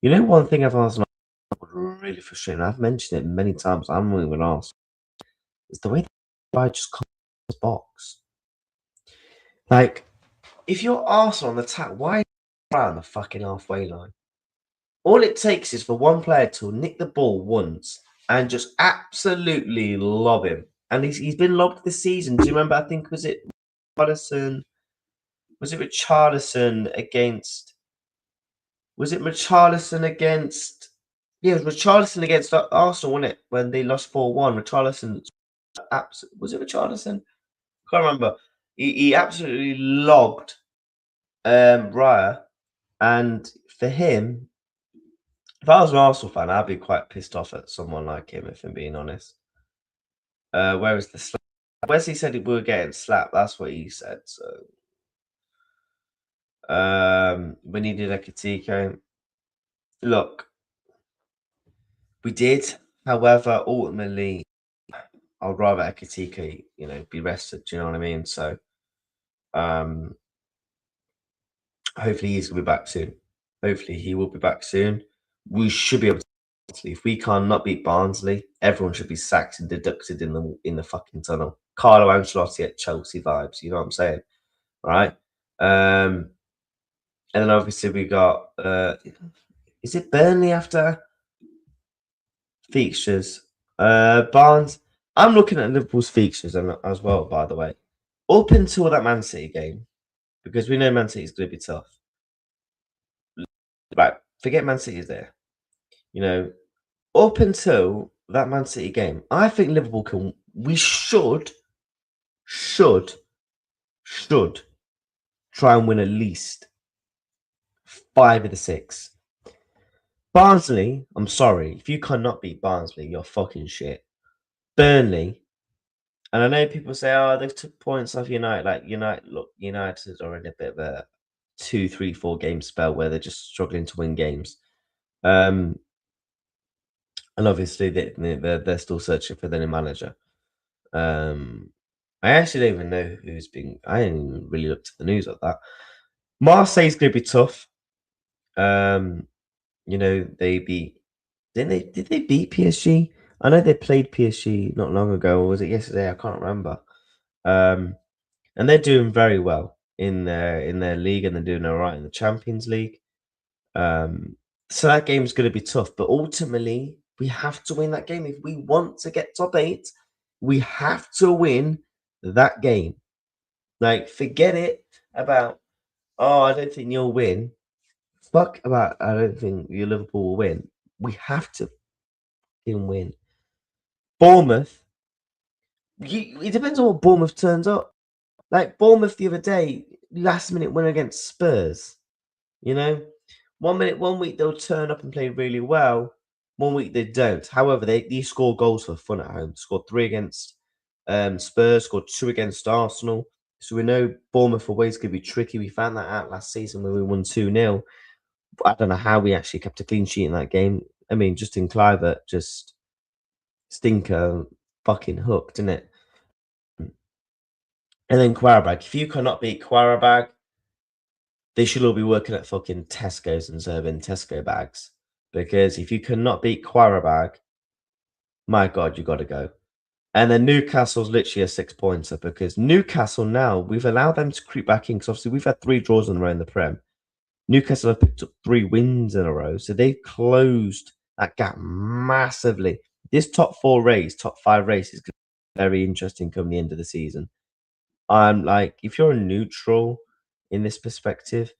you know, one thing I've Arsenal really frustrating, I've mentioned it many times, I'm not even asked, is the way Wright just comes in his box. Like, if you're Arsenal on the attack, why around the fucking halfway line? All it takes is for one player to nick the ball once and just absolutely lob him. And he's been lobbed this season. Do you remember? I think was it Richarlison against? Was it Richarlison against? Yeah, it was Richarlison against Arsenal, wasn't it? When they lost 4-1. Richarlison, was it Richarlison? Can't remember. He absolutely lobbed Raya, and for him, if I was an Arsenal fan, I'd be quite pissed off at someone like him, if I'm being honest. Where is the slap? Wesley said we were getting slapped. That's what he said. So, we needed a Ekitike. Look, we did. However, ultimately, I'd rather Ekitike, you know, be rested. Do you know what I mean? So, hopefully he's gonna be back soon. Hopefully he will be back soon. We should be able to. If we can't not beat Barnsley, everyone should be sacked and deducted in the fucking tunnel. Carlo Ancelotti at Chelsea vibes. You know what I'm saying, right? And then obviously we got is it Burnley after fixtures? Barnes. I'm looking at Liverpool's fixtures as well, by the way. Up until that Man City game, because we know Man City is going to be tough. Right, forget Man City is there. You know, up until that Man City game, I think Liverpool can. We should try and win at least 5 of the 6. Barnsley, I'm sorry. If you cannot beat Barnsley, you're fucking shit. Burnley, and I know people say, oh, they've took points off United. Like, United are in a bit of a 2, 3, 4 game spell where they're just struggling to win games. And obviously, they're still searching for their new manager. I actually don't even know who's been. I didn't even really looked at the news of that. Marseille's going to be tough. They beat. Did they beat PSG? I know they played PSG not long ago, or was it yesterday? I can't remember. And they're doing very well in their league, and they're doing all right in the Champions League. So that game's going to be tough, but ultimately we have to win that game if we want to get top 8. We have to win that game. Like, forget it about, oh, I don't think you'll win. Fuck about, I don't think your Liverpool will win. We have to win. Bournemouth, it depends on what Bournemouth turns up. Like, Bournemouth the other day, last minute win against Spurs. 1 week they'll turn up and play really well. 1 week they don't. However, they score goals for fun at home. Scored 3 against Spurs, scored 2 against Arsenal. So we know Bournemouth always could be tricky. We found that out last season when we won 2-0. I don't know how we actually kept a clean sheet in that game. I mean, Justin Kluivert just stinker fucking hooked, didn't it? And then Qarabag. If you cannot beat Qarabag, they should all be working at fucking Tesco's and serving Tesco bags. Because if you cannot beat Qarabag, my God, you got to go. And then Newcastle's literally a 6-pointer because Newcastle now, we've allowed them to creep back in because obviously we've had 3 draws in a row in the Prem. Newcastle have picked up 3 wins in a row. So they've closed that gap massively. This top 5 race is going to be very interesting come the end of the season. If you're a neutral in this perspective,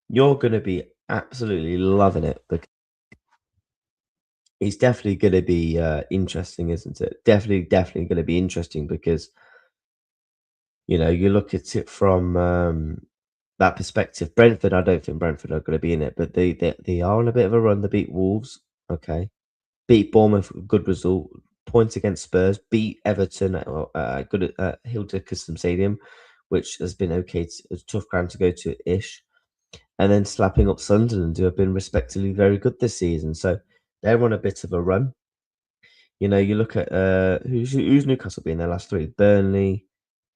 you're going to be absolutely loving it. Because it's definitely going to be interesting, isn't it? Definitely going to be interesting because, you look at it from that perspective. Brentford, I don't think Brentford are going to be in it, but they are on a bit of a run. They beat Wolves, okay. Beat Bournemouth, good result. Points against Spurs. Beat Everton good at Hilda Custom Stadium, which has been okay. It's a tough ground to go to ish. And then slapping up Sunderland, who have been respectively very good this season. So they're on a bit of a run. You look at who's Newcastle been their last 3? Burnley,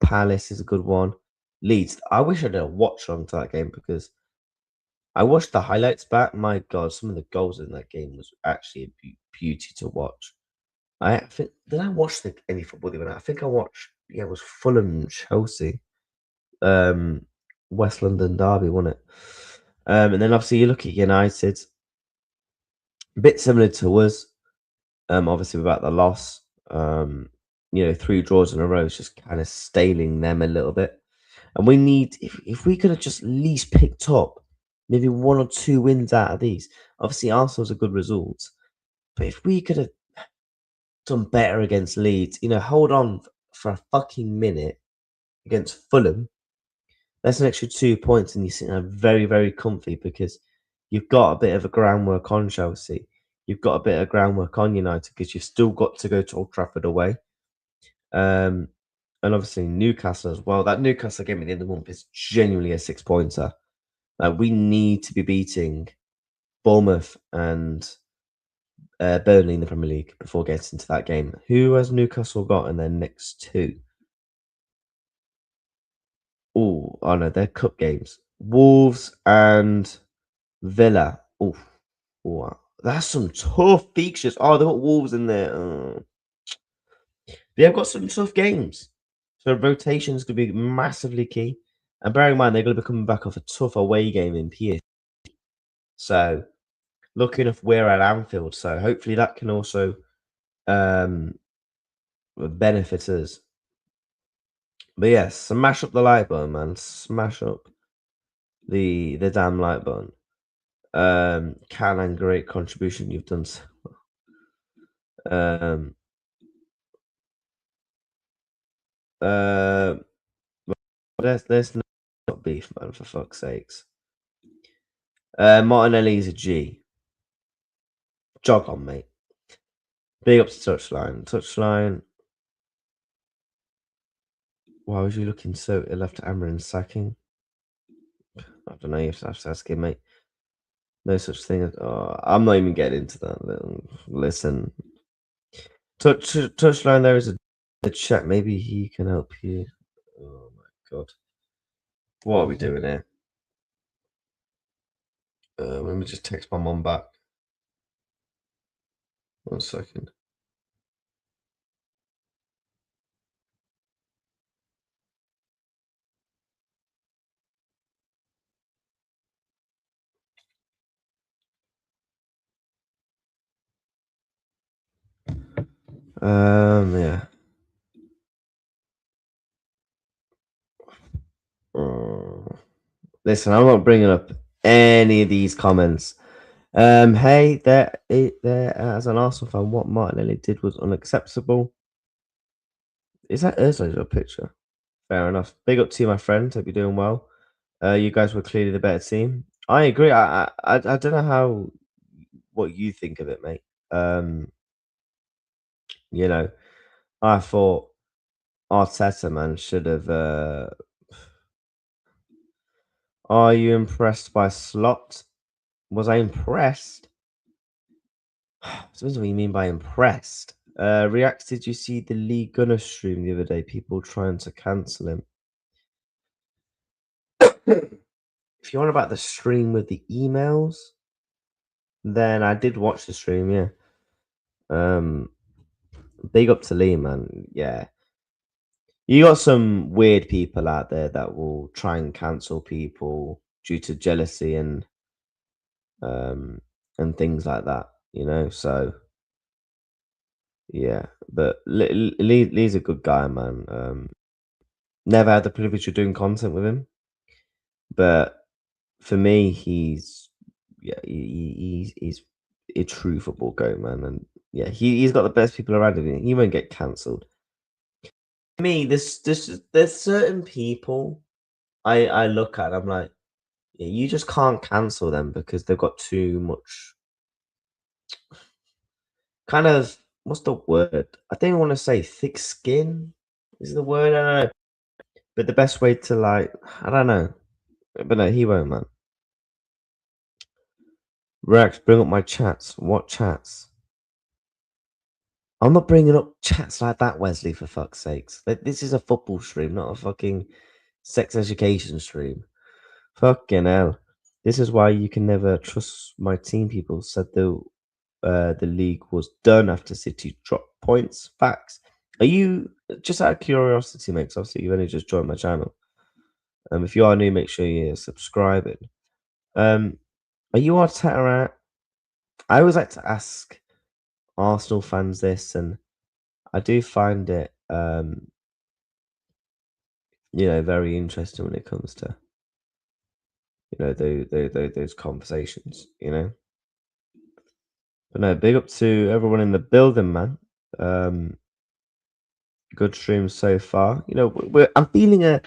Palace is a good one. Leeds. I wish I did a watch along to that game because I watched the highlights back. My God, some of the goals in that game was actually a beauty to watch. I think did I watch any football the other night? I think I watched. Yeah, it was Fulham Chelsea, West London derby, wasn't it? And then obviously you look at United, a bit similar to us. Obviously about the loss. 3 draws in a row is just kind of staling them a little bit. And we need if we could have just at least picked up maybe 1 or 2 wins out of these. Obviously, Arsenal's a good result, but if we could have done better against Leeds, hold on for a fucking minute against Fulham, that's an extra 2 points, and you're sitting there very, very comfy because you've got a bit of a groundwork on Chelsea. You've got a bit of groundwork on United because you've still got to go to Old Trafford away. And obviously Newcastle as well. That Newcastle game at the end of the month is genuinely a 6-pointer. We need to be beating Bournemouth and Burnley in the Premier League before getting into that game. Who has Newcastle got in their next 2? Oh no, they're cup games. Wolves and Villa. Oh, that's some tough fixtures. Oh, they've got Wolves in there. They've got some tough games. So rotation is going to be massively key. And bearing in mind they're going to be coming back off a tough away game in PS. So looking if we're at Anfield, so hopefully that can also benefit us. But yes, smash up the like button, man. Smash up the damn like button. Canan, great contribution you've done. Let's not beef, man, for fuck's sakes. Martinelli's a G. Jog on, mate. Big up to touchline. Touchline. Why was you looking so ill after Amarin sacking? I don't know. You have to ask him, mate. No such thing as. Oh, I'm not even getting into that. Listen. Touchline. There is a chat. Maybe he can help you. Oh my god. What are we doing here? Let me just text my mum back. 1 second. Yeah. Listen, I'm not bringing up any of these comments. Hey, there, as an Arsenal fan, what Martinelli did was unacceptable. Is that Ursula's picture? Fair enough. Big up to you, my friend. Hope you're doing well. You guys were clearly the better team. I agree. I don't know what you think of it, mate. You know, I thought Arteta, man, should have. Are you impressed by Slot? Was I impressed? Depends what you mean by impressed. React, did you see the Lee Gunner stream the other day? People trying to cancel him. If you're on about the stream with the emails, then I did watch the stream, yeah. Big up to Lee, man. Yeah. You got some weird people out there that will try and cancel people due to jealousy and things like that, you know. So yeah, but Lee's a good guy, man. Never had the privilege of doing content with him, but for me, he's he's a true football goat, man, and yeah, he's got the best people around him. He won't get cancelled. Me, there's certain people I look at. I'm like, yeah, you just can't cancel them because they've got too much. Kind of, what's the word? I don't want to say thick skin. Is the word? I don't know. But the best way to like, I don't know. But no, he won't, man. Rex, bring up my chats. What chats? I'm not bringing up chats like that, Wesley, for fuck's sakes. This is a football stream, not a fucking sex education stream. Fucking hell. This is why you can never trust my team. People said the league was done after City dropped points. Facts. Are you, just out of curiosity, mate, 'cause obviously you've only just joined my channel. If you are new, make sure you're subscribing. Are you Arteta out? I always like to ask Arsenal fans this, and I do find it, very interesting when it comes to, those conversations, But no, big up to everyone in the building, man. Good stream so far. I'm feeling a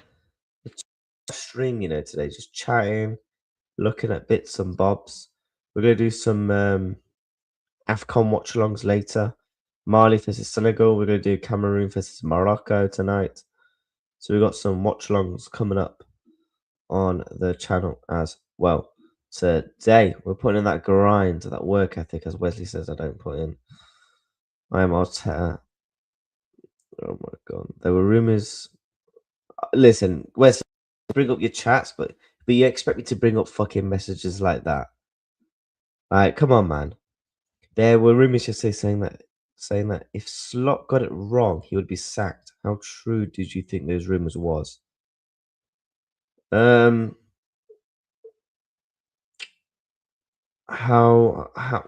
stream, today, just chatting, looking at bits and bobs. We're gonna do some AFCON watch-alongs later. Mali versus Senegal. We're gonna do Cameroon versus Morocco tonight. So we've got some watch-alongs coming up on the channel as well. Today we're putting in that grind, that work ethic, as Wesley says I don't put in. I am Arteta. Oh my god. There were rumors. Listen, Wesley, bring up your chats, but you expect me to bring up fucking messages like that. Alright, come on, man. There were rumors yesterday saying that if Slot got it wrong, he would be sacked. How true did you think those rumors was? How?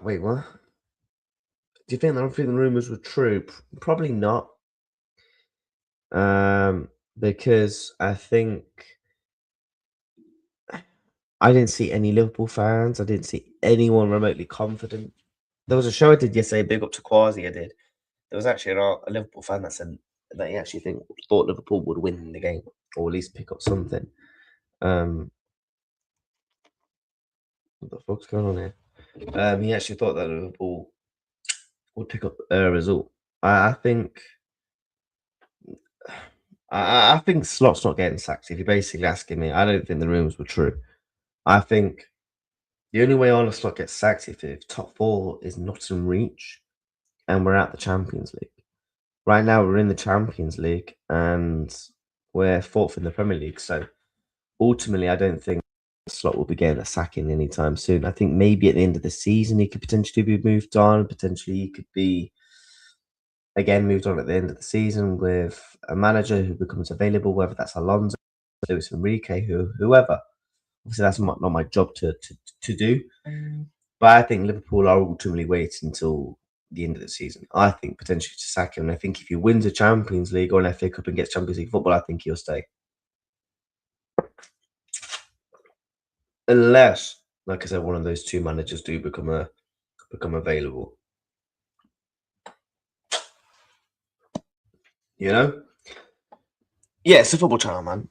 Wait, what? Do you think the rumors were true? Probably not. Because I think I didn't see any Liverpool fans. I didn't see anyone remotely confident. There was a show I did yesterday, big up to Quasi. I did. There was actually a Liverpool fan that said that he actually thought Liverpool would win the game or at least pick up something. What the fuck's going on here? He actually thought that Liverpool would pick up a result. I think I think Slot's not getting sacked. If you're basically asking me, I don't think the rumors were true. I think the only way Arne Slot gets sacked if top four is not in reach and we're at the Champions League. Right now, we're in the Champions League and we're fourth in the Premier League. So ultimately, I don't think Slot will be getting a sacking anytime soon. I think maybe at the end of the season, he could potentially be moved on. Potentially, he could be again moved on at the end of the season with a manager who becomes available, whether that's Alonso, Luis Enrique, whoever. Obviously, that's not my job to do. But I think Liverpool are ultimately waiting until the end of the season. I think potentially to sack him. And I think if he wins a Champions League or an FA Cup and gets Champions League football, I think he'll stay. Unless, like I said, one of those two managers do become available. You know? Yeah, it's a football channel, man.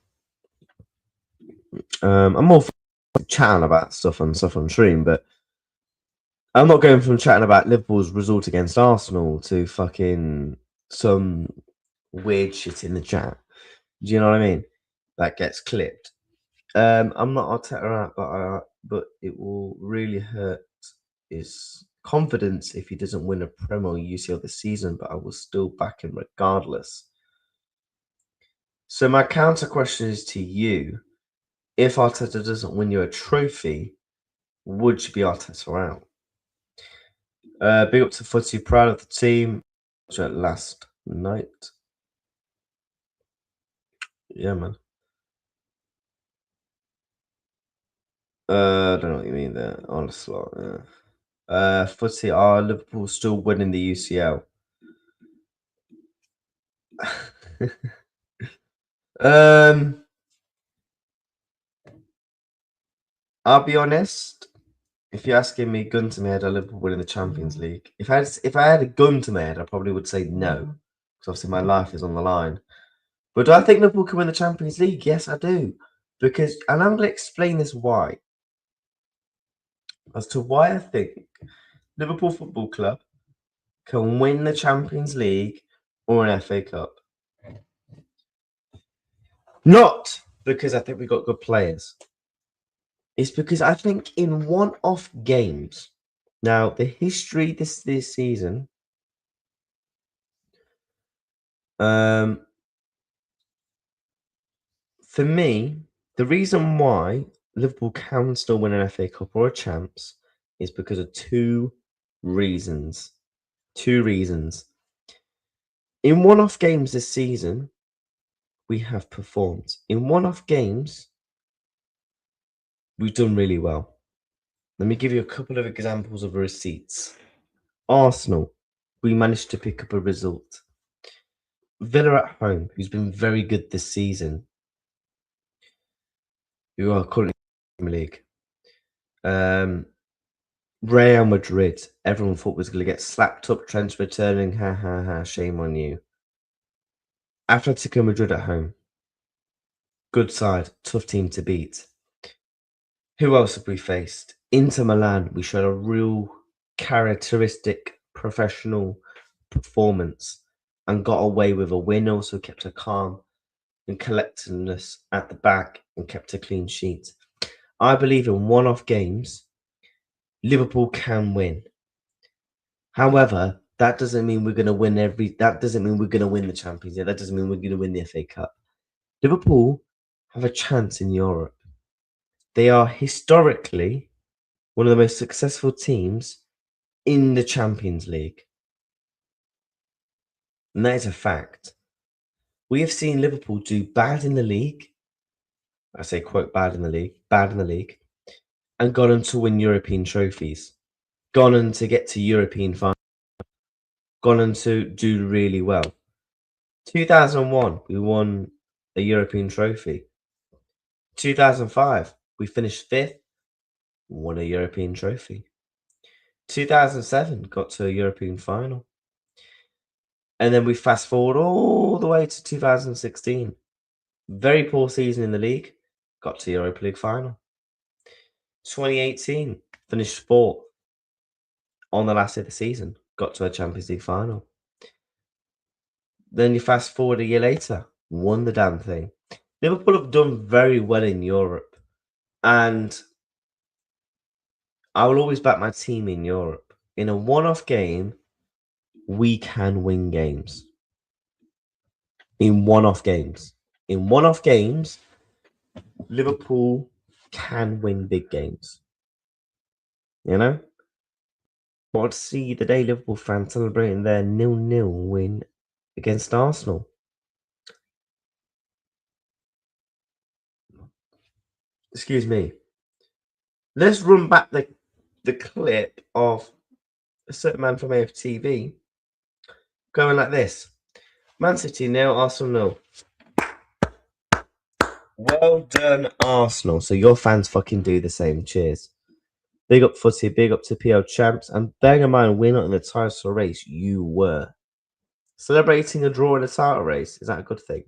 I'm more chatting about stuff on stream, but I'm not going from chatting about Liverpool's result against Arsenal to fucking some weird shit in the chat. Do you know what I mean? That gets clipped. I'm not Arteta out, but it will really hurt his confidence if he doesn't win a Premier or UCL this season. But I will still back him regardless. So my counter question is to you: if Arteta doesn't win you a trophy, would you be Arteta out? Big up to Footy, proud of the team. Last night. Yeah, man. I don't know what you mean there. Honestly, Footy, are Liverpool still winning the UCL? I'll be honest. If you're asking me, gun to my head, are Liverpool winning the Champions League? If I had a gun to my head, I probably would say no, because obviously my life is on the line. But do I think Liverpool can win the Champions League? Yes, I do. Because, and I'm going to explain this why. As to why I think Liverpool Football Club can win the Champions League or an FA Cup. Not because I think we got good players. It's because I think in one-off games, now the history this season, for me, the reason why Liverpool can still win an FA Cup or a Champs is because of two reasons. Two reasons. In one-off games this season, we have performed. In one-off games, we've done really well. Let me give you a couple of examples of receipts. Arsenal, we managed to pick up a result. Villa at home, who's been very good this season, who are currently in the Premier League. Real Madrid, everyone thought was going to get slapped up, Trent's returning, ha ha ha, shame on you. Atletico Madrid at home, good side, tough team to beat. Who else have we faced? Inter Milan, we showed a real characteristic professional performance and got away with a win, also kept a calm and collectedness at the back and kept a clean sheet. I believe in one-off games, Liverpool can win. However, that doesn't mean we're going to win that doesn't mean we're going to win the Champions League. That doesn't mean we're going to win the FA Cup. Liverpool have a chance in Europe. They are historically one of the most successful teams in the Champions League. And that is a fact. We have seen Liverpool do bad in the league I say quote bad in the league, and gone on to win European trophies, gone on to get to European final, gone on to do really well. 2001, we won a European trophy. 2005, we finished 5th, won a European trophy. 2007, got to a European final. And then we fast forward all the way to 2016. Very poor season in the league, got to Europa League final. 2018, finished 4th on the last day of the season, got to a Champions League final. Then you fast forward a year later, won the damn thing. Liverpool have done very well in Europe, and I will always back my team in Europe. In a one-off game, we can win games. In one-off games, Liverpool can win big games. You know? But see the day Liverpool fans celebrating their 0-0 win against Arsenal. Excuse me. Let's run back the clip of a certain man from AFTV going like this. Man City 0, Arsenal 0. Well done, Arsenal. So your fans fucking do the same. Cheers. Big up footy, big up to PL champs. And bearing in mind, we're not in the title race. You were. Celebrating a draw in a title race, is that a good thing?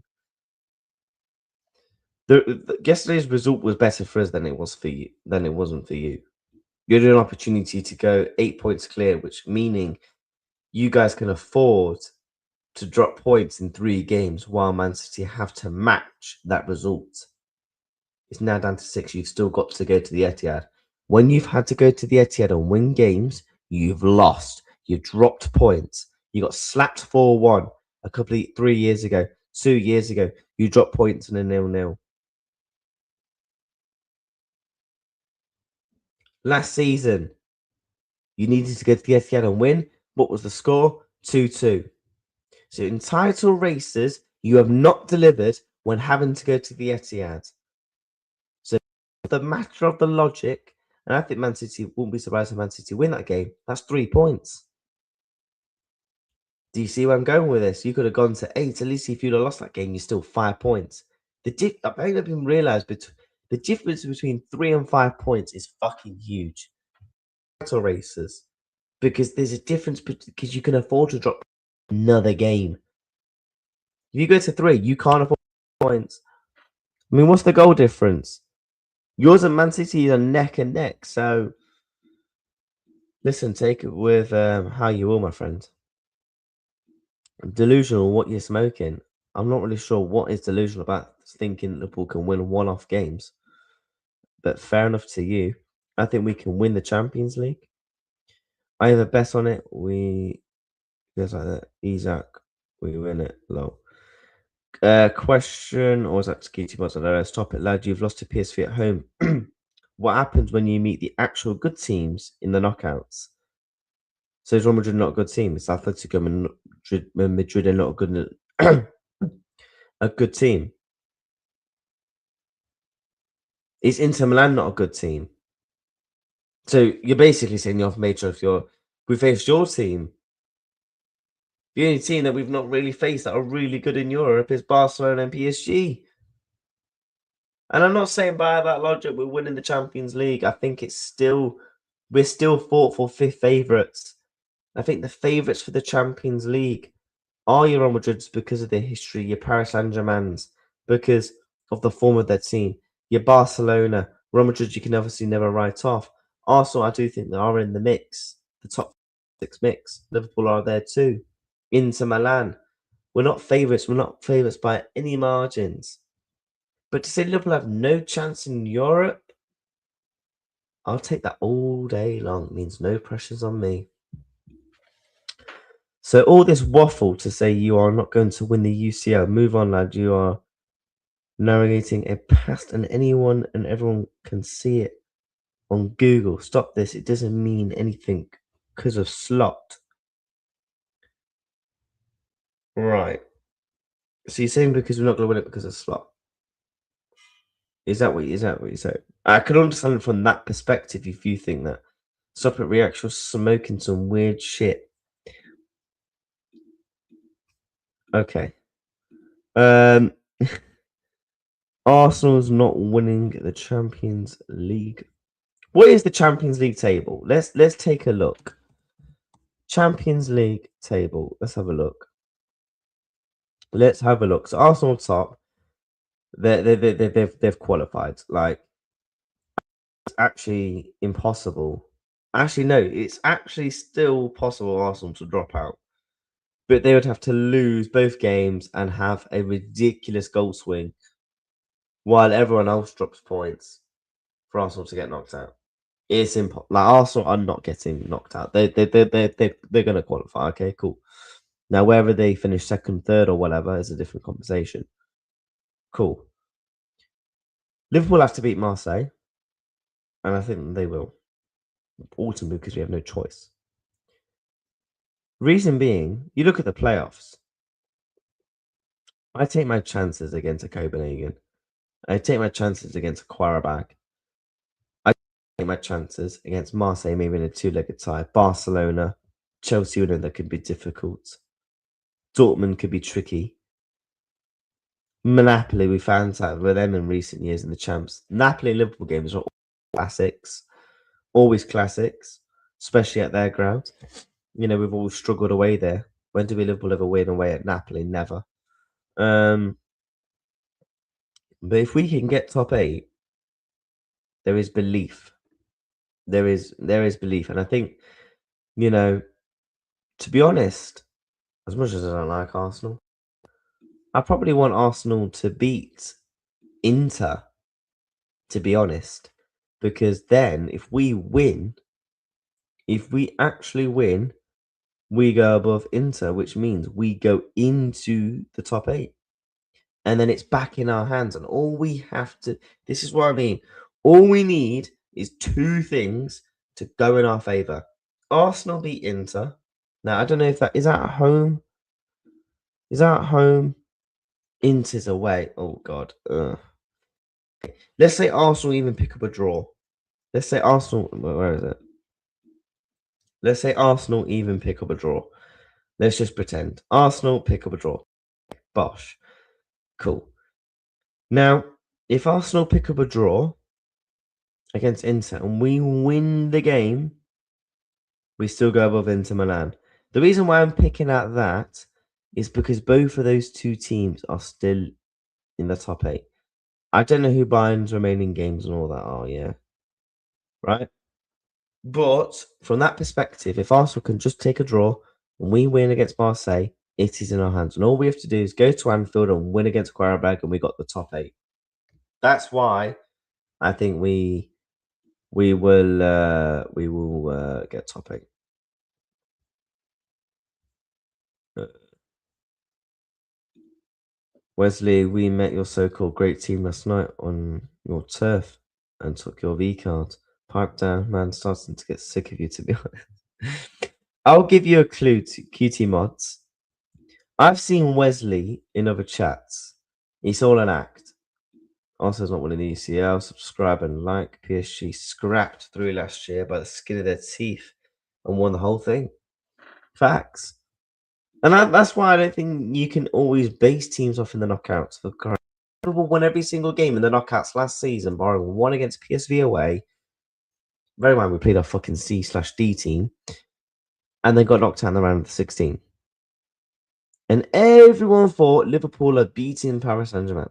Yesterday's result was better for us than it was for you. Than it wasn't for you. You had an opportunity to go 8 points clear, which meaning you guys can afford to drop points in 3 games while Man City have to match that result. It's now down to 6. You've still got to go to the Etihad. When you've had to go to the Etihad and win games, you've lost. You've dropped points. You got slapped 4-1 a 3 years ago. 2 years ago, you dropped points in a 0-0. Last season, you needed to go to the Etihad and win. What was the score? 2-2. So in title races, you have not delivered when having to go to the Etihad. So the matter of the logic, and I think Man City wouldn't be surprised if Man City win that game. That's 3 points. Do you see where I'm going with this? You could have gone to 8. At least if you'd have lost that game, you're still 5 points. I think I've been realised, but the difference between 3 and 5 points is fucking huge. Title races, because there's a difference because you can afford to drop another game. If you go to 3, you can't afford points. I mean, what's the goal difference? Yours and Man City are neck and neck. So, listen, take it with how you will, my friend. Delusional, what you're smoking. I'm not really sure what is delusional about thinking Liverpool can win one-off games. But fair enough to you. I think we can win the Champions League. I have a bet on it. We goes like that. Isaac, we win it. Low. Question, or is that Skeety Mozzarella? Stop it, lad. You've lost to PSV at home. What happens when you meet the actual good teams in the knockouts? So is Real Madrid not a good team? Is Atletico Madrid are not a good team? Is Inter Milan not a good team? So you're basically saying you've made sure if we faced your team. The only team that we've not really faced that are really good in Europe is Barcelona and PSG. And I'm not saying by that logic we're winning the Champions League. I think we're still fought for 5th favourites. I think the favourites for the Champions League are your Real Madrid's because of their history, your Paris Saint-Germain's because of the form of their team, your Barcelona, Real Madrid you can obviously never write off. Arsenal, I do think they are in the mix, the top 6 mix. Liverpool are there too. Inter Milan. We're not favourites. We're not favourites by any margins. But to say Liverpool have no chance in Europe, I'll take that all day long. It means no pressures on me. So all this waffle to say you are not going to win the UCL. Move on, lad. You are narrating a past and anyone and everyone can see it on Google. Stop this. It doesn't mean anything because of slot. Right. So you're saying because we're not going to win it because of slot. Is that what you say? I can understand it from that perspective if you think that. Stop at Reaction smoking some weird shit. Okay. Arsenal's not winning the Champions League. What is the Champions League table? Let's take a look. Champions League table. Let's have a look. Let's have a look. So Arsenal top. They've qualified. Like, it's actually impossible. Actually, no, it's actually still possible Arsenal to drop out. But they would have to lose both games and have a ridiculous goal swing while everyone else drops points for Arsenal to get knocked out. It's impossible. Like, Arsenal are not getting knocked out. They're going to qualify. Okay, cool. Now, whether they finish second, third, or whatever is a different conversation. Cool. Liverpool have to beat Marseille, and I think they will. Ultimately, because we have no choice. Reason being, you look at the playoffs. I take my chances against a Copenhagen. I take my chances against Qarabag. I take my chances against Marseille, maybe in a two-legged tie. Barcelona, Chelsea, that could be difficult. Dortmund could be tricky. Napoli, we found out with them in recent years in the champs. Napoli Liverpool games are always classics, especially at their ground. You know, we've always struggled away there. When do we Liverpool ever win away at Napoli? Never. But if we can get top 8, there is belief. There is belief, and I think, you know, to be honest, as much as I don't like Arsenal, I probably want Arsenal to beat Inter, to be honest, because then if we actually win, we go above Inter, which means we go into the top 8. And then it's back in our hands. And all we have to, this is what I mean, all we need is 2 things to go in our favour. Arsenal beat Inter. Now, I don't know if that is at home. Is that at home? Inter's away. Oh, God. Let's say Arsenal even pick up a draw. Let's say Arsenal, where is it? Let's say Arsenal even pick up a draw. Let's just pretend. Arsenal pick up a draw. Bosh. Cool. Now, if Arsenal pick up a draw against Inter and we win the game, we still go above Inter Milan. The reason why I'm picking at that is because both of those 2 teams are still in the top 8. I don't know who Bayern's remaining games and all that are, yeah. Right? But from that perspective, if Arsenal can just take a draw and we win against Marseille, it is in our hands. And all we have to do is go to Anfield and win against Qarabag and we got the top 8. That's why I think we will get top 8. Wesley, we met your so-called great team last night on your turf and took your V card. Pipe down, man. Starting to get sick of you, to be honest. I'll give you a clue to QT mods. I've seen Wesley in other chats. It's all an act. Arsenal's not winning the UCL. Subscribe and like. PSG scrapped through last year by the skin of their teeth and won the whole thing. Facts. And that's why I don't think you can always base teams off in the knockouts. Liverpool won every single game in the knockouts last season, barring one against PSV away. Very well, we played our fucking C/D team, and they got knocked out in the round of the 16. And everyone thought Liverpool are beating Paris Saint-Germain.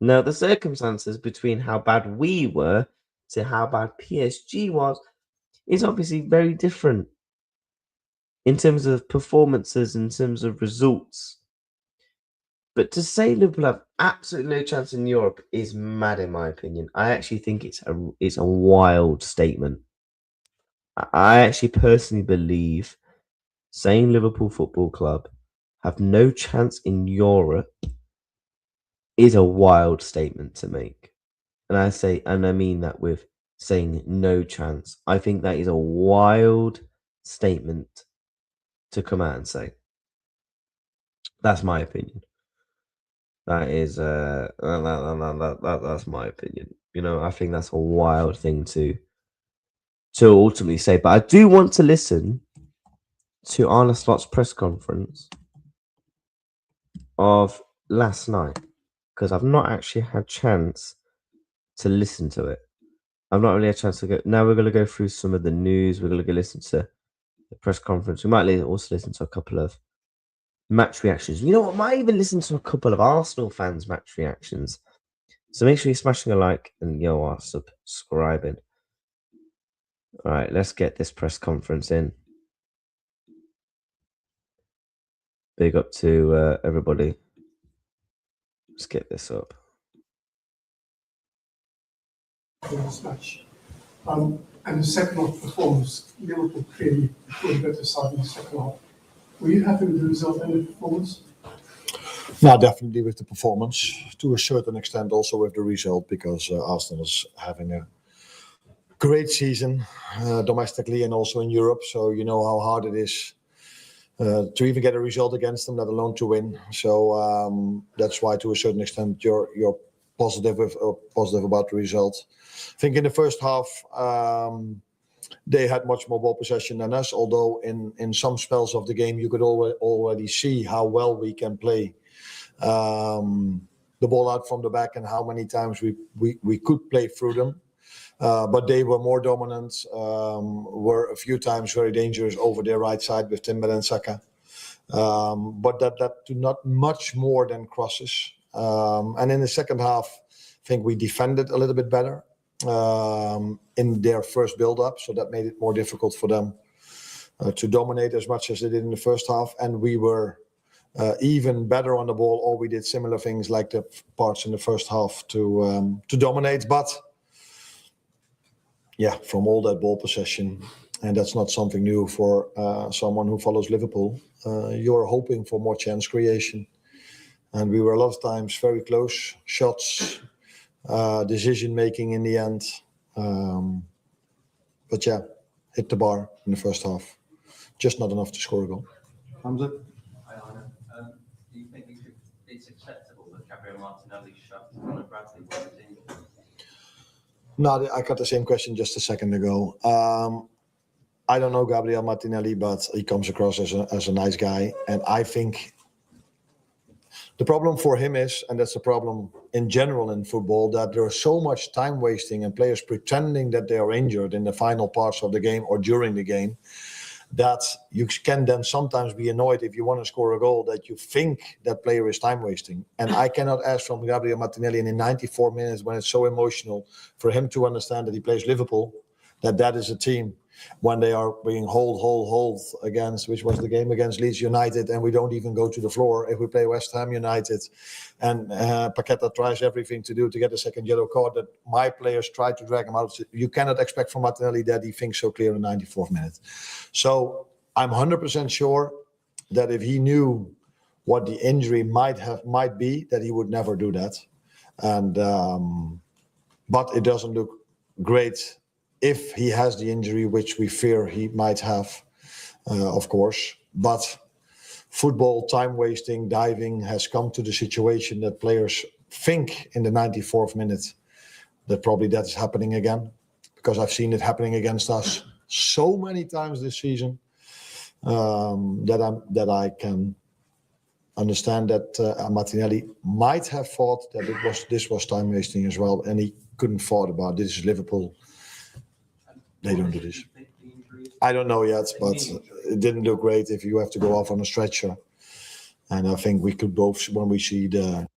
Now, the circumstances between how bad we were to how bad PSG was is obviously very different in terms of performances, in terms of results. But to say Liverpool have absolutely no chance in Europe is mad, in my opinion. I actually think it's a wild statement. I actually personally believe saying Liverpool Football Club have no chance in Europe is a wild statement to make. And I mean that with saying no chance. I think that is a wild statement to come out and say. That's my opinion. That is that's my opinion. You know, I think that's a wild thing to ultimately say. But I do want to listen to Arne Slot's press conference of last night because I've not actually had chance to listen to it. I've not really had a chance to go. Now we're going to go through some of the news. We're going to go listen to the press conference. We might also listen to a couple of match reactions. You know what? Might even listen to a couple of Arsenal fans' match reactions. So make sure you're smashing a like and you are subscribing. All right, let's get this press conference in. Big up to everybody. Let's get this up. This match. And the second half performance, Liverpool clearly were the better side in the second half. Were you happy with the result and the performance? No, definitely with the performance. To a certain extent also with the result, because Arsenal is having a great season domestically and also in Europe. So you know how hard it is to even get a result against them, let alone to win. So that's why, to a certain extent, you're positive about the result. I think in the first half they had much more ball possession than us. Although in some spells of the game you could already see how well we can play the ball out from the back and how many times we could play through them. But they were more dominant, were a few times very dangerous over their right side with Timber and Saka. But that led to not much more than crosses. And in the second half, I think we defended a little bit better in their first build-up. So that made it more difficult for them to dominate as much as they did in the first half. And we were even better on the ball, or we did similar things like the parts in the first half to dominate. But yeah, from all that ball possession, and that's not something new for someone who follows Liverpool, you're hoping for more chance creation. And we were a lot of times very close, shots, decision making in the end. But yeah, hit the bar in the first half. Just not enough to score a goal. Hamza? Hi, Arne. Do you think it's acceptable that Gabriel Martinelli shot Conor Bradley when he's injured? No, I got the same question just a second ago. I don't know Gabriel Martinelli, but he comes across as a nice guy. And I think the problem for him is, and that's a problem in general in football, that there is so much time wasting and players pretending that they are injured in the final parts of the game or during the game, that you can then sometimes be annoyed if you want to score a goal that you think that player is time wasting. And I cannot ask from Gabriel Martinelli in 94 minutes when it's so emotional for him to understand that he plays Liverpool, that is a team when they are being hold against, which was the game against Leeds United, and we don't even go to the floor if we play West Ham United, and Paqueta tries everything to do to get a second yellow card, that my players try to drag him out. You cannot expect from Martinelli that he thinks so clear in the 94th minute. So I'm 100% sure that if he knew what the injury might be, that he would never do that. And but it doesn't look great if he has the injury, which we fear he might have, of course. But football, time wasting, diving has come to the situation that players think in the 94th minute that probably that is happening again, because I've seen it happening against us so many times this season, that I can understand that Martinelli might have thought that this was time wasting as well, and he couldn't thought about this is Liverpool. They don't do this. I don't know yet, but it didn't look great if you have to go off on a stretcher. And I think we could both, when we see the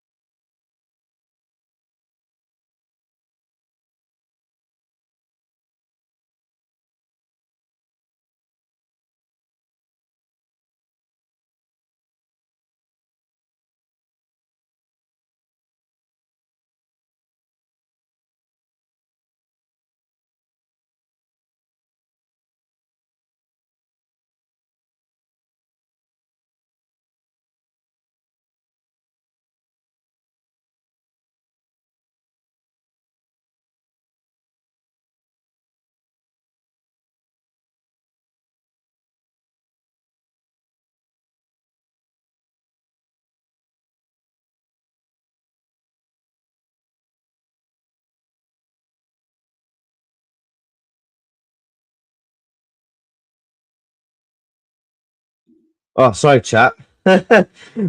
Oh, sorry, chat.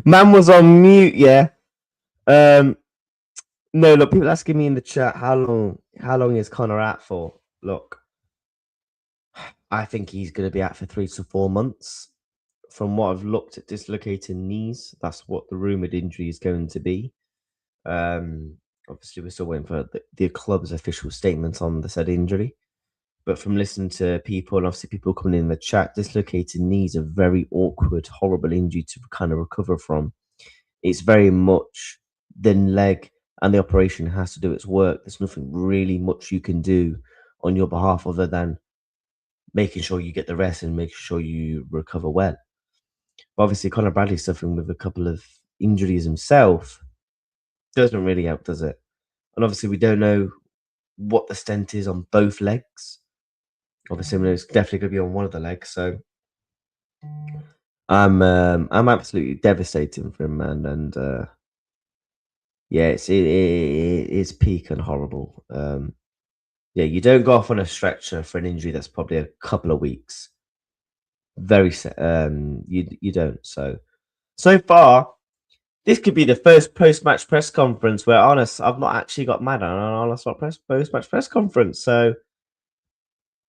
Man was on mute. Yeah. No, look, people asking me in the chat how long is Conor out for? Look, I think he's going to be out for 3 to 4 months. From what I've looked at dislocated knees, that's what the rumored injury is going to be. Obviously, we're still waiting for the club's official statement on the said injury. But from listening to people, and obviously people coming in the chat, dislocated knees are very awkward, horrible injury to kind of recover from. It's very much the leg, and the operation has to do its work. There's nothing really much you can do on your behalf other than making sure you get the rest and making sure you recover well. Obviously, Conor Bradley suffering with a couple of injuries himself doesn't really help, does it? And obviously, we don't know what the stent is on both legs. Obviously, it's definitely going to be on one of the legs. So I'm absolutely devastated for him, man. And yeah, it's peak and horrible. Yeah, you don't go off on a stretcher for an injury that's probably a couple of weeks. You don't. So far, this could be the first post-match press conference where, honest, I've not actually got mad on an honest post-match press conference. So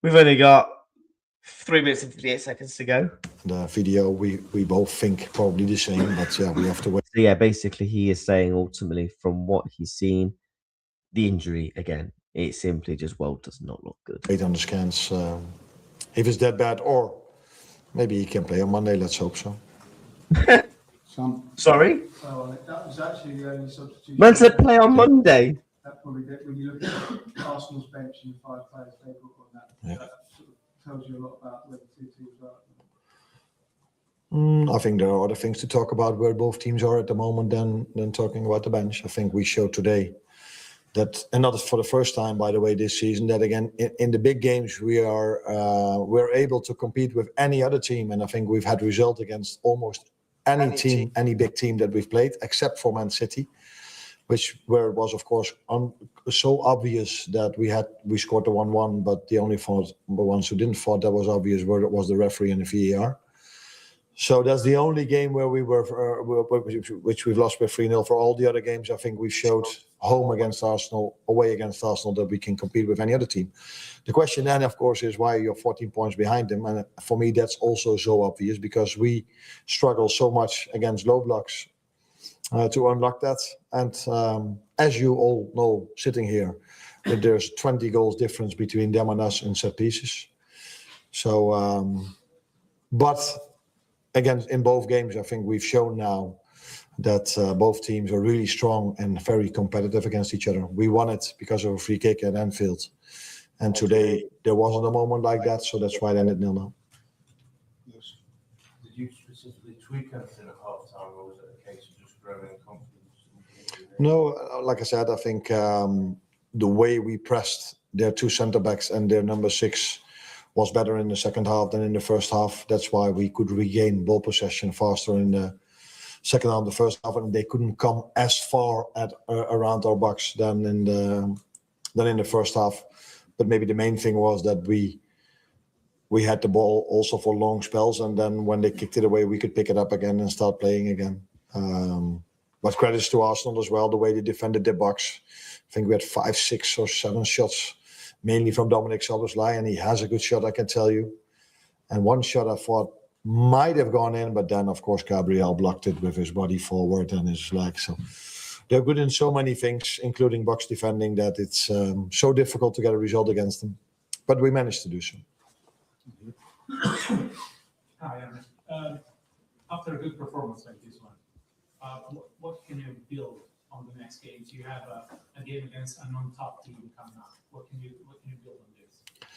we've only got 3 minutes and 58 seconds to go. The video, we both think probably the same, but yeah, we have to wait. So yeah, basically, he is saying ultimately from what he's seen, the injury again, it simply just does not look good. Wait on the scans if it's that bad, or maybe he can play on Monday. Let's hope so. Sorry, That was actually the only substitution. man said play on Monday. That probably when you look at Arsenal's bench and the 5 players they put on that, that sort of tells you a lot about where the 2 teams are. I think there are other things to talk about where both teams are at the moment than talking about the bench. I think we showed today that, and not for the first time, by the way, this season, that again in the big games we're able to compete with any other team, and I think we've had result against almost any team, any big team that we've played, except for Man City, where it was of course so obvious that we scored the 1-1, but the only ones who didn't thought that was obvious was the referee and the VAR. So that's the only game where we were, which we've lost by 3-0. For all the other games, I think we showed home against Arsenal, away against Arsenal, that we can compete with any other team. The question then, of course, is why you're 14 points behind them. And for me, that's also so obvious because we struggle so much against low blocks to unlock that. And as you all know, sitting here, that there's 20 goals difference between them and us in set pieces. So, but again, in both games, I think we've shown now that both teams are really strong and very competitive against each other. We won it because of a free kick at Anfield. And today, there wasn't a moment like that, so that's why it ended 0-0. Yes. Did you specifically tweak anything at half-time, or was it a case of just growing confidence? No, like I said, I think the way we pressed their 2 centre-backs and their number 6 was better in the second half than in the first half. That's why we could regain ball possession faster in the second half, the first half, and they couldn't come as far around our box than in the first half. But maybe the main thing was that we had the ball also for long spells, and then when they kicked it away, we could pick it up again and start playing again. But credits to Arsenal as well, the way they defended their box. I think we had 5, 6 or 7 shots, mainly from Dominic Szoboszlai, and he has a good shot, I can tell you. And one shot I thought might have gone in, but then, of course, Gabriel blocked it with his body forward and his leg. So they're good in so many things, including box defending, that it's so difficult to get a result against them. But we managed to do so. Hi, Ernest. After a good performance like this one, what can you build on the next games? You have a game against a non-top team coming up. What can you build on this?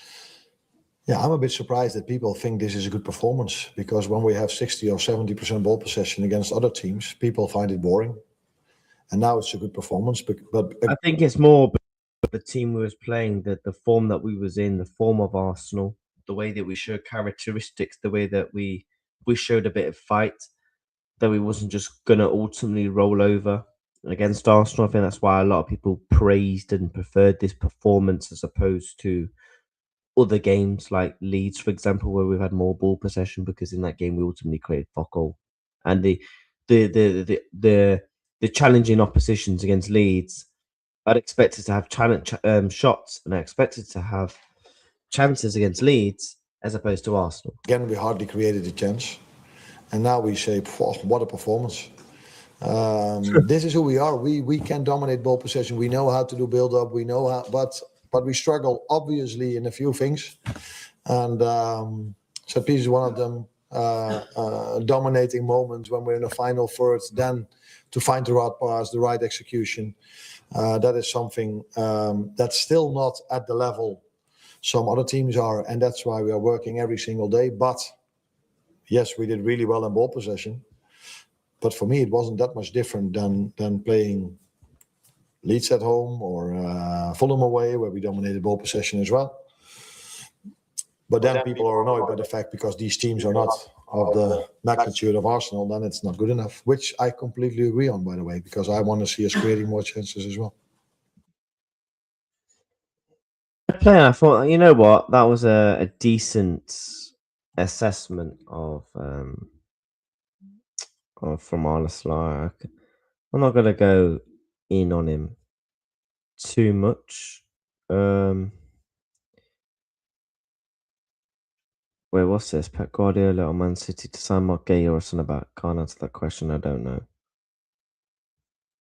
Yeah, I'm a bit surprised that people think this is a good performance, because when we have 60 or 70% ball possession against other teams, people find it boring. And now it's a good performance. But I think it's more the team we was playing, the form that we was in, the form of Arsenal, the way that we showed characteristics, the way that we showed a bit of fight, that we wasn't just going to ultimately roll over against Arsenal. I think that's why a lot of people praised and preferred this performance as opposed to other games like Leeds, for example, where we've had more ball possession, because in that game we ultimately created fuck all. And the challenging oppositions against Leeds, I'd expected to have shots, and I expected to have chances against Leeds as opposed to Arsenal. Again, we hardly created a chance. And now we say, what a performance. This is who we are. We can dominate ball possession. We know how to do build-up. We know how, but we struggle, obviously, in a few things. And set piece is one of them. Dominating moments when we're in the final third, then to find the right pass, the right execution. That is something that's still not at the level some other teams are, and that's why we are working every single day. But yes, we did really well in ball possession. But for me, it wasn't that much different than playing Leeds at home or Fulham away, where we dominated ball possession as well. But then people are annoyed by the fact, because these teams are not of the magnitude of Arsenal, then it's not good enough, which I completely agree on, by the way, because I want to see us creating more chances as well. I thought, you know what, that was a decent assessment of from Arsenal. I'm not gonna go in on him too much. Wait, what's this? Pep Guardiola or Man City to sign Mark Guehi or something about? Can't answer that question. I don't know.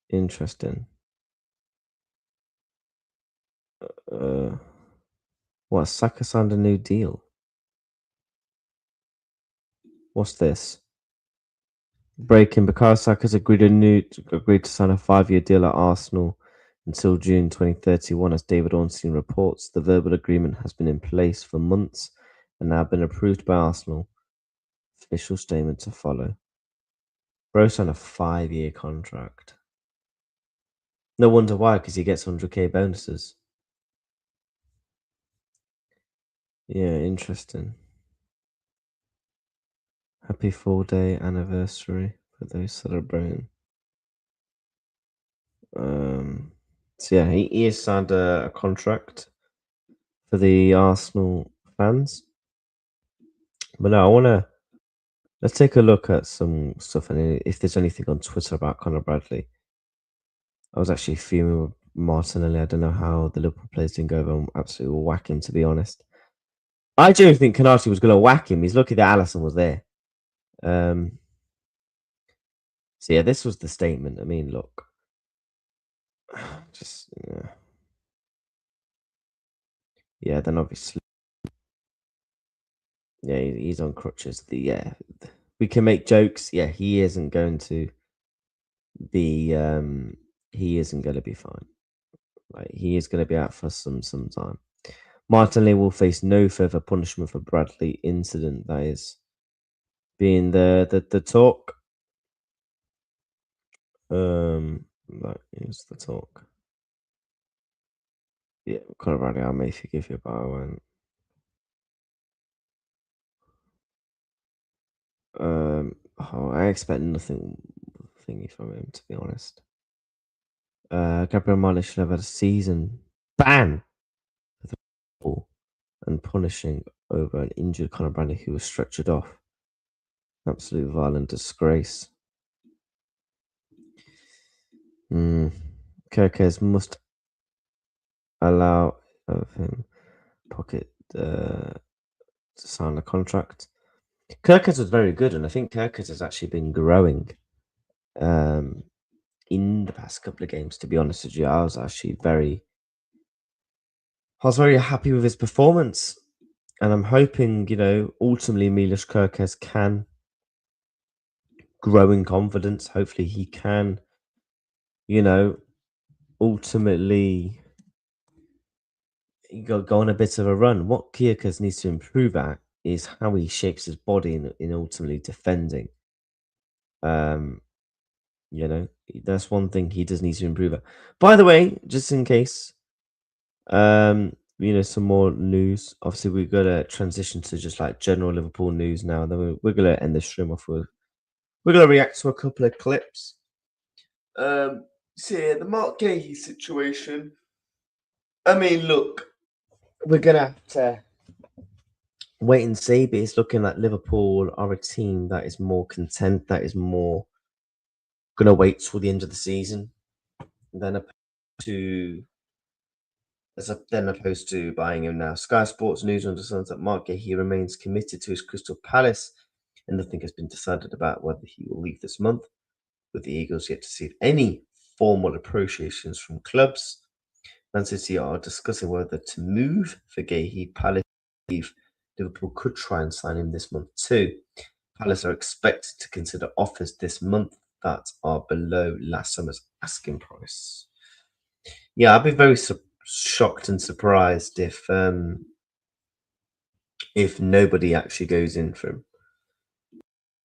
Interesting. What? Saka signed a new deal. What's this? Breaking: Bukayo Saka's agreed to sign a 5-year deal at Arsenal until June 2031, as David Ornstein reports. The verbal agreement has been in place for months and now been approved by Arsenal. Official statement to follow. Bro signed a 5-year contract. No wonder why, because he gets 100k bonuses. Yeah, interesting. Happy 4-day anniversary for those celebrating. So yeah, he has signed a contract for the Arsenal fans. But no, let's take a look at some stuff, and if there's anything on Twitter about Conor Bradley. I was actually fuming with Martinelli. I don't know how the Liverpool players didn't go over and absolutely whack him, to be honest. I do think Konate was going to whack him. He's lucky that Alisson was there. So yeah, this was the statement. I mean, look, just yeah. Then obviously, yeah, he's on crutches. We can make jokes. Yeah, he isn't going to be. He isn't going to be fine. Like, he is going to be out for some time. Martinelli will face no further punishment for Bradley incident. That is being the talk. That is the talk. Yeah, Conor Bradley, I may forgive you, but I won't. I expect nothing thingy from him, to be honest. Gabriel Martinelli should have had a season ban for the ball and punishing over an injured Conor Bradley who was stretchered off. Absolute violent disgrace. Kirkes must allow of him pocket to sign a contract. Kirkes was very good, and I think Kirkes has actually been growing in the past couple of games, to be honest with you. I was very happy with his performance, and I'm hoping, ultimately Milos Kirkes can grow in confidence. Hopefully he can, ultimately go on a bit of a run. What Kirkes needs to improve at is how he shapes his body in ultimately defending. That's one thing he does need to improve at. By the way, just in case, some more news. Obviously, we're gonna transition to just like general Liverpool news now. Then we're gonna end the stream off with. We're gonna react to a couple of clips. So yeah, the Mark Guehi situation. I mean, look, we're gonna have to wait and see. But it's looking like Liverpool are a team that is more content, that is more going to wait till the end of the season than opposed to buying him now. Sky Sports News understands that Mark Guehi remains committed to his Crystal Palace, and nothing has been decided about whether he will leave this month, with the Eagles yet to see any formal appropriations from clubs. Man City are discussing whether to move for Guehi. Palace believe Liverpool could try and sign him this month too. Palace are expected to consider offers this month that are below last summer's asking price. Yeah, I'd be very shocked and surprised if nobody actually goes in for him.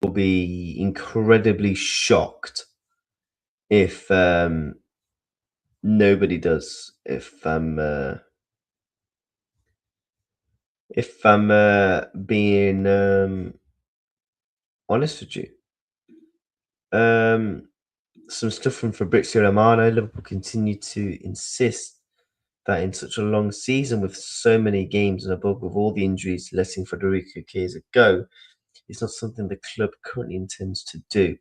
Will be incredibly shocked if nobody does. If I'm being honest with you. Some stuff from Fabrizio Romano. Liverpool continue to insist that in such a long season with so many games and above with all the injuries, letting Federico Chiesa go is not something the club currently intends to do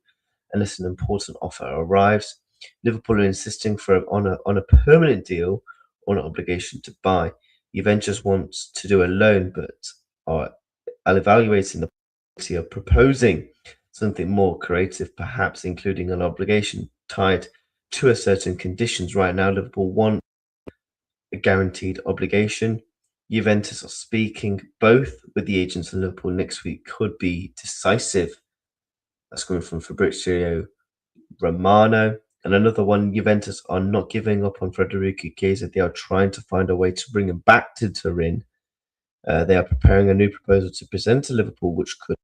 unless an important offer arrives. Liverpool are insisting on a permanent deal or an obligation to buy. Juventus wants to do a loan, but are evaluating the possibility of proposing something more creative, perhaps including an obligation tied to a certain conditions. Right now, Liverpool want a guaranteed obligation. Juventus are speaking both with the agents, and Liverpool next week could be decisive. That's coming from Fabrizio Romano. And another one, Juventus are not giving up on Federico Chiesa. They are trying to find a way to bring him back to Turin. They are preparing a new proposal to present to Liverpool, which could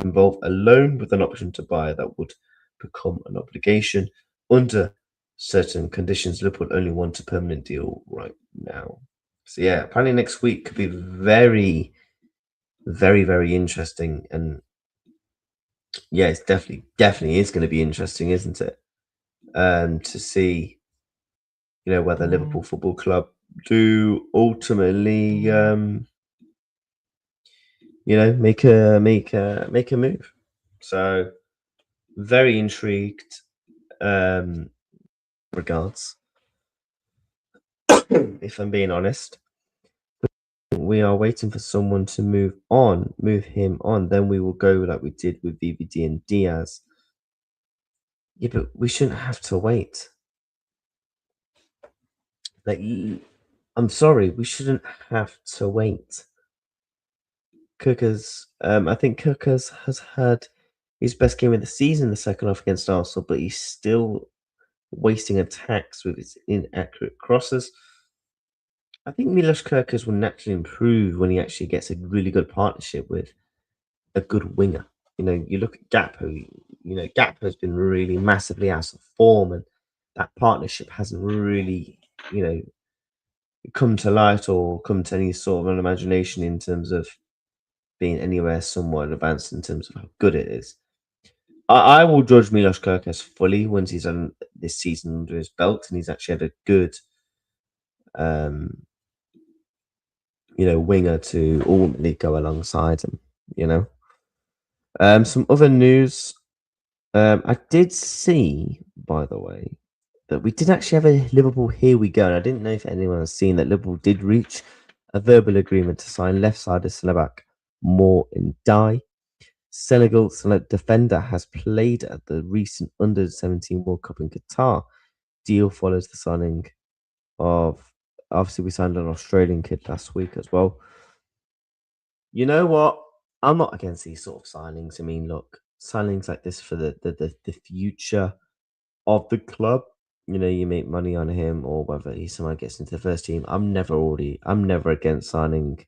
involve a loan with an option to buy that would become an obligation under certain conditions. Liverpool only want a permanent deal right now. So yeah, apparently next week could be very, very, very interesting. And yeah, it's definitely is going to be interesting, isn't it? To see, whether Liverpool Football Club do ultimately, make a move. So very intrigued. Regards. If I'm being honest, we are waiting for someone to move him on. Then we will go like we did with VVD and Diaz. Yeah, but we shouldn't have to wait. Like, I'm sorry, we shouldn't have to wait. I think Cookers has had his best game of the season in the second half against Arsenal, but he's still wasting attacks with his inaccurate crosses. I think Milos Kerkez will naturally improve when he actually gets a really good partnership with a good winger. You look at Gakpo. Gakpo's been really massively out of form, and that partnership hasn't really, come to light or come to any sort of an imagination in terms of being anywhere somewhat advanced in terms of how good it is. I will judge Milos Kerkez fully once he's done this season under his belt and he's actually had a good, winger to ultimately go alongside him. Some other news. I did see, by the way, that we did actually have a Liverpool Here We Go. And I didn't know if anyone has seen that Liverpool did reach a verbal agreement to sign left-sided centre-back Moore and Die. Senegal select defender has played at the recent Under-17 World Cup in Qatar. Deal follows the signing of, obviously we signed an Australian kid last week as well. You know what? I'm not against these sort of signings. I mean, look, signings like this for the future of the club. You make money on him, or whether he somehow gets into the first team. I'm never against signing.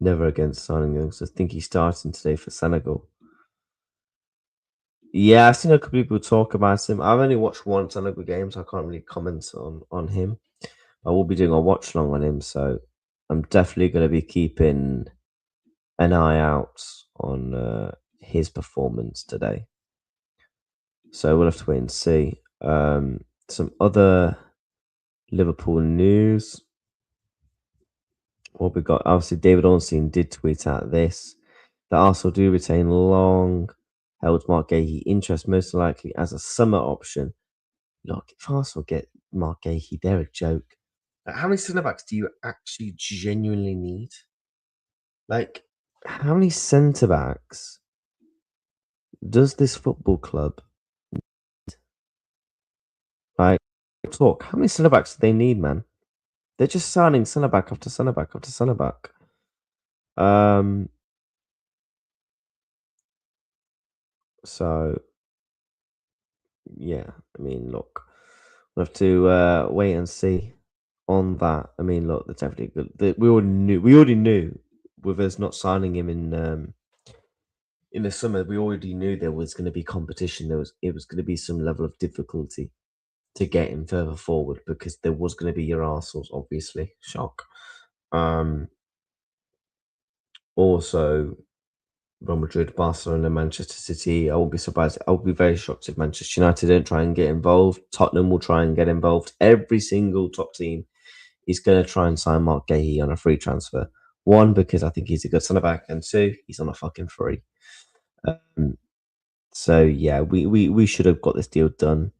Never against signing him. So I think he's starting today for Senegal. Yeah, I've seen a couple people talk about him. I've only watched one Senegal game, so I can't really comment on him. I will be doing a watch long on him, so I'm definitely going to be keeping an eye out on his performance today. So we'll have to wait and see. Some other Liverpool news. what we got? Obviously, David Ornstein did tweet out this. The Arsenal do retain long-held Mark Guehi interest, most likely as a summer option. Look, if Arsenal get Mark Guehi, they're a joke. Like, how many centre-backs do you actually genuinely need? Like, how many centre-backs does this football club need? Like, talk, how many centre-backs do they need, man? They're just signing centre-back after centre-back after centre-back. So, yeah, I mean, look, we'll have to wait and see on that. I mean, look, they're definitely good. We already knew with us not signing him in the summer. We already knew there was going to be competition. It was going to be some level of difficulty to get him further forward because there was going to be your Arsenals, obviously. Shock. Also, Real Madrid, Barcelona, Manchester City. I will be surprised. I will be very shocked if Manchester United don't try and get involved. Tottenham will try and get involved. Every single top team is going to try and sign Mark Guehi on a free transfer. One, because I think he's a good centre back, and two, he's on a fucking free. So yeah, we should have got this deal done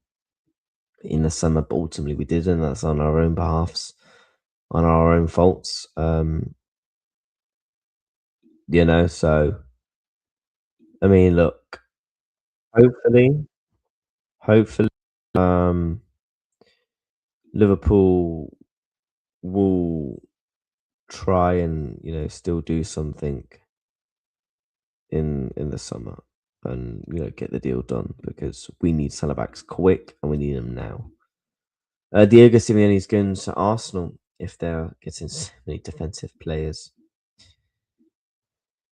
in the summer, but ultimately we didn't. That's on our own behalfs, on our own faults. You know, so I mean, look, hopefully, Liverpool will try and still do something in the summer and get the deal done because we need centre backs quick and we need them now. Diego Simeone's going to Arsenal if they're getting so many defensive players.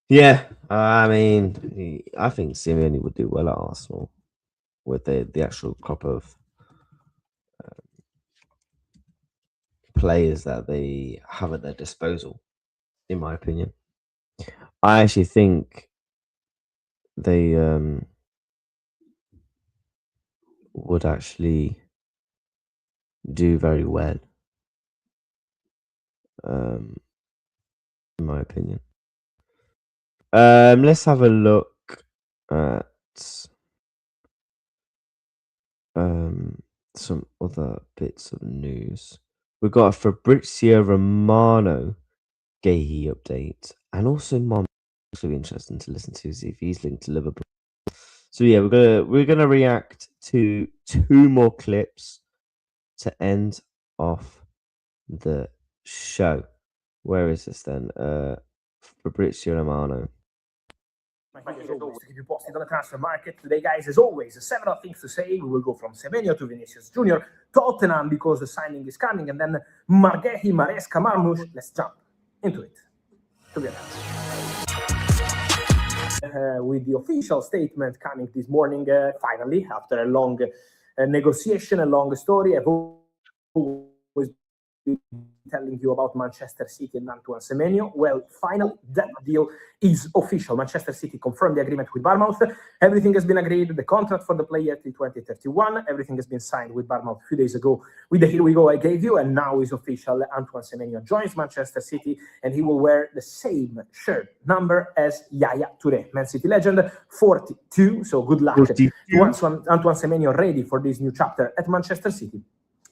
Yeah, I mean, I think Simeone would do well at Arsenal with the actual crop of players that they have at their disposal, in my opinion. I actually think they would actually do very well, in my opinion. Let's have a look at some other bits of news. We've got a Fabrizio Romano Guehi update, and also Mom. It's really interesting to listen to see if he's linked to Liverpool. So yeah, we're gonna react to 2 more clips to end off the show. Where is this then? Fabrizio Romano. As always, to keep you posted on the transfer market today, guys. As always, several things to say. We will go from Semenyo to Vinicius Junior, Tottenham because the signing is coming, and then Guehi, Maresca, Marmoush. Let's jump into it together. With the official statement coming this morning, finally, after a long negotiation, a long story. I've always been telling you about Manchester City and Antoine Semenyo. Well, finally, that deal is official. Manchester City confirmed the agreement with Bournemouth. Everything has been agreed. The contract for the player till 2031. Everything has been signed with Bournemouth a few days ago with the here we go I gave you, and now is official. Antoine Semenyo joins Manchester City, and he will wear the same shirt number as Yaya Touré, Man City legend, 42. So good luck to Antoine Semenyo, ready for this new chapter at Manchester City.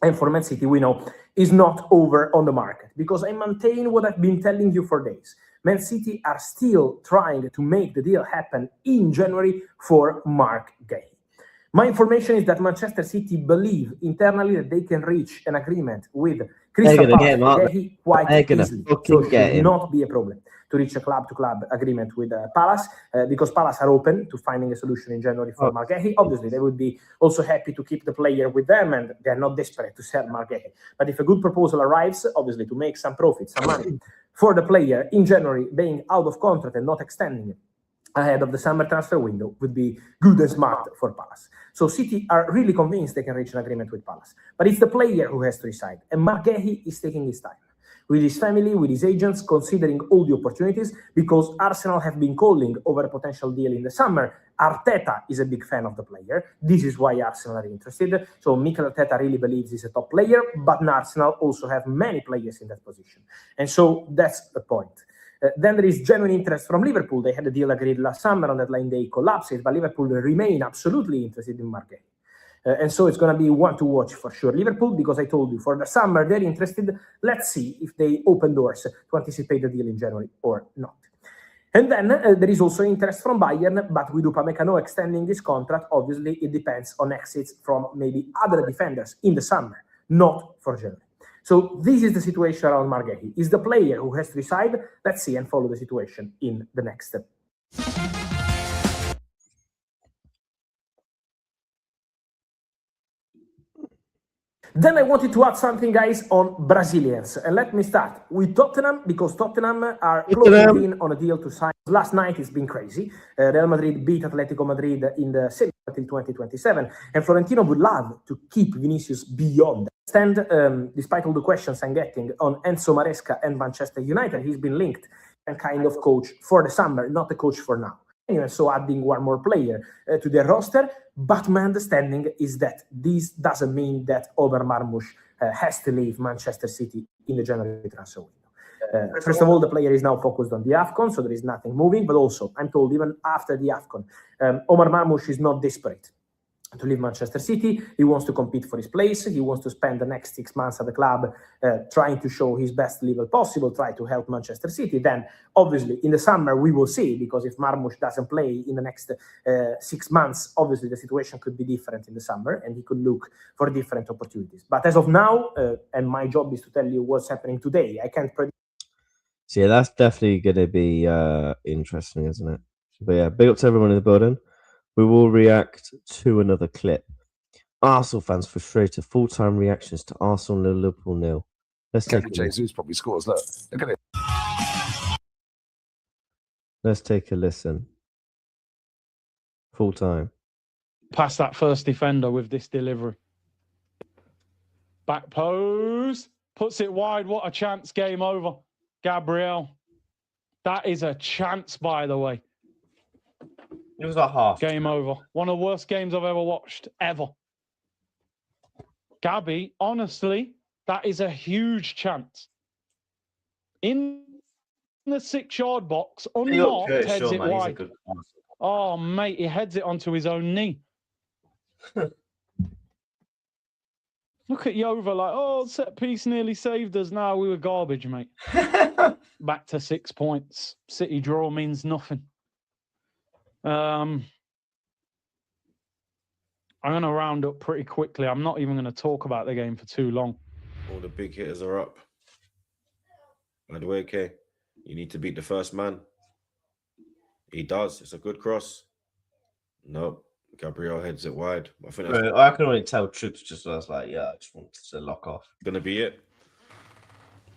And for Man City, we know, is not over on the market, because I maintain what I've been telling you for days. Man City are still trying to make the deal happen in January for Mark Guehi. My information is that Manchester City believe internally that they can reach an agreement with Crystal Palace Guehi quite easily. So it should not be a problem to reach a club-to-club agreement with Palace, because Palace are open to finding a solution in January for Mark Guehi. Obviously, they would be also happy to keep the player with them, and they're not desperate to sell Mark Guehi. But if a good proposal arrives, obviously, to make some profit, some money for the player in January, being out of contract and not extending it ahead of the summer transfer window, would be good and smart for Palace. So City are really convinced they can reach an agreement with Palace. But it's the player who has to decide, and Mark Guehi is taking his time. with his family, with his agents, considering all the opportunities, because Arsenal have been calling over a potential deal in the summer. Arteta is a big fan of the player. This is why Arsenal are interested. So Mikel Arteta really believes he's a top player, but Arsenal also have many players in that position. And so that's the point. Then there is genuine interest from Liverpool. They had a deal agreed last summer. On deadline day collapses, but Liverpool remain absolutely interested in Guehi. And so it's going to be one to watch for sure. Liverpool, because I told you, for the summer, they're interested. Let's see if they open doors to anticipate the deal in January or not. And then there is also interest from Bayern, but with Upamecano extending his contract, obviously it depends on exits from maybe other defenders in the summer, not for January. So this is the situation around Guehi. Is the player who has to decide. Let's see and follow the situation in the next step. Then I wanted to add something, guys, on Brazilians. And let me start with Tottenham, because Tottenham are closing in on a deal to sign. Last night it's been crazy. Real Madrid beat Atletico Madrid in the Serie A until 2027. And Florentino would love to keep Vinicius beyond that. And despite all the questions I'm getting on Enzo Maresca and Manchester United, he's been linked and kind of coach for the summer, not the coach for now. Anyway, so adding one more player to their roster. But my understanding is that this doesn't mean that Omar Marmoush has to leave Manchester City in the January transfer window. First of all, the player is now focused on the AFCON, so there is nothing moving. But also, I'm told even after the AFCON, Omar Marmoush is not desperate to leave Manchester City. He wants to compete for his place. He wants to spend the next 6 months at the club trying to show his best level possible, try to help Manchester City. Then, obviously, in the summer, we will see, because if Marmoush doesn't play in the next 6 months, obviously the situation could be different in the summer and he could look for different opportunities. But as of now, and my job is to tell you what's happening today, I can't predict. So yeah, that's definitely going to be interesting, isn't it? But yeah, big up to everyone in the building. We will react to another clip. Arsenal fans frustrated. Full-time reactions to Arsenal 0, Liverpool 0. Let's take a Jesus probably scores. Look at it. Let's take a listen. Full-time. Past that first defender with this delivery. Back pose. Puts it wide. What a chance. Game over. Gabriel. That is a chance, by the way. It was like half. Game over. One of the worst games I've ever watched, ever. Gabby, honestly, that is a huge chance. In the 6-yard box, unmarked, heads it wide. Oh, mate, he heads it onto his own knee. Look at Yova like, oh, set piece nearly saved us. Now we were garbage, mate. Back to 6 points. City draw means nothing. I'm going to round up pretty quickly. I'm not even going to talk about the game for too long. All the big hitters are up. By the way, okay, you need to beat the first man. He does. It's a good cross. Nope. Gabriel heads it wide. I think that's I can only tell Troops just was like, yeah, I just want to lock off. gonna be it.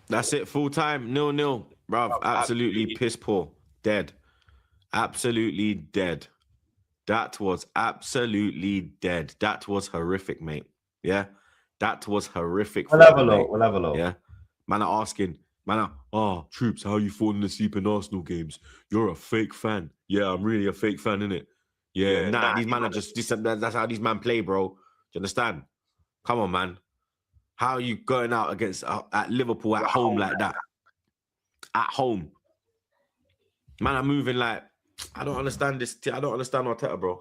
That's it. Full time. 0-0. Bruv, absolutely piss poor. Dead. Absolutely dead. That was absolutely dead. That was horrific, mate. Yeah? That was horrific. We'll have a look. We'll have a look. Yeah? Man are asking, Troops, how you falling asleep in Arsenal games? You're a fake fan. Yeah, I'm really a fake fan, innit? Yeah, these men are just, that's how these men play, bro. Do you understand? Come on, man. How are you going out against at Liverpool at home like that? At home. Man, I'm moving like, I don't understand this. I don't understand Arteta, bro.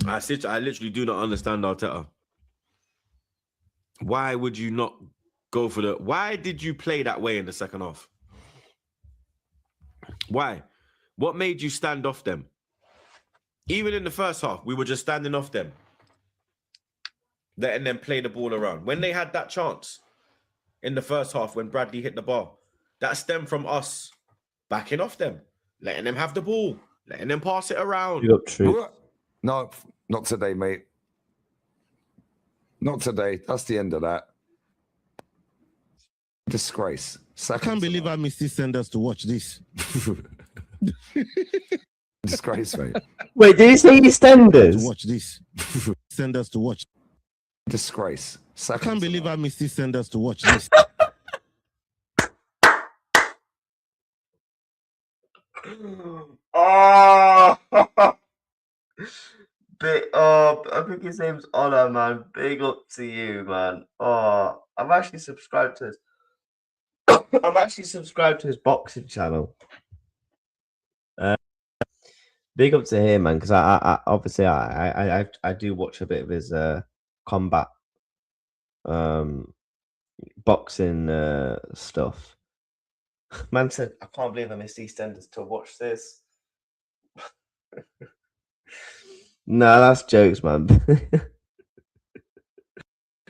I literally do not understand Arteta. Why would you not go for the... Why did you play that way in the second half? Why? What made you stand off them? Even in the first half, we were just standing off them. Letting them play the ball around. When they had that chance in the first half, when Bradley hit the bar, that stemmed from us backing off them, letting them have the ball, letting them pass it around. No, not today, mate. Not today. That's the end of that. Disgrace. I can't believe I missed this send us to watch this. Disgrace, mate. Wait, did you say EastEnders? Watch this. Send us to watch. Disgrace. I can't believe I missed these senders to watch this. Oh, I think his name's Honor, man. Big up to you, man. Oh, I'm actually subscribed to his. I'm actually subscribed to his boxing channel. Big up to him, man, because I obviously I do watch a bit of his combat boxing stuff. Man said, I can't believe I missed EastEnders to watch this. No, that's jokes, man.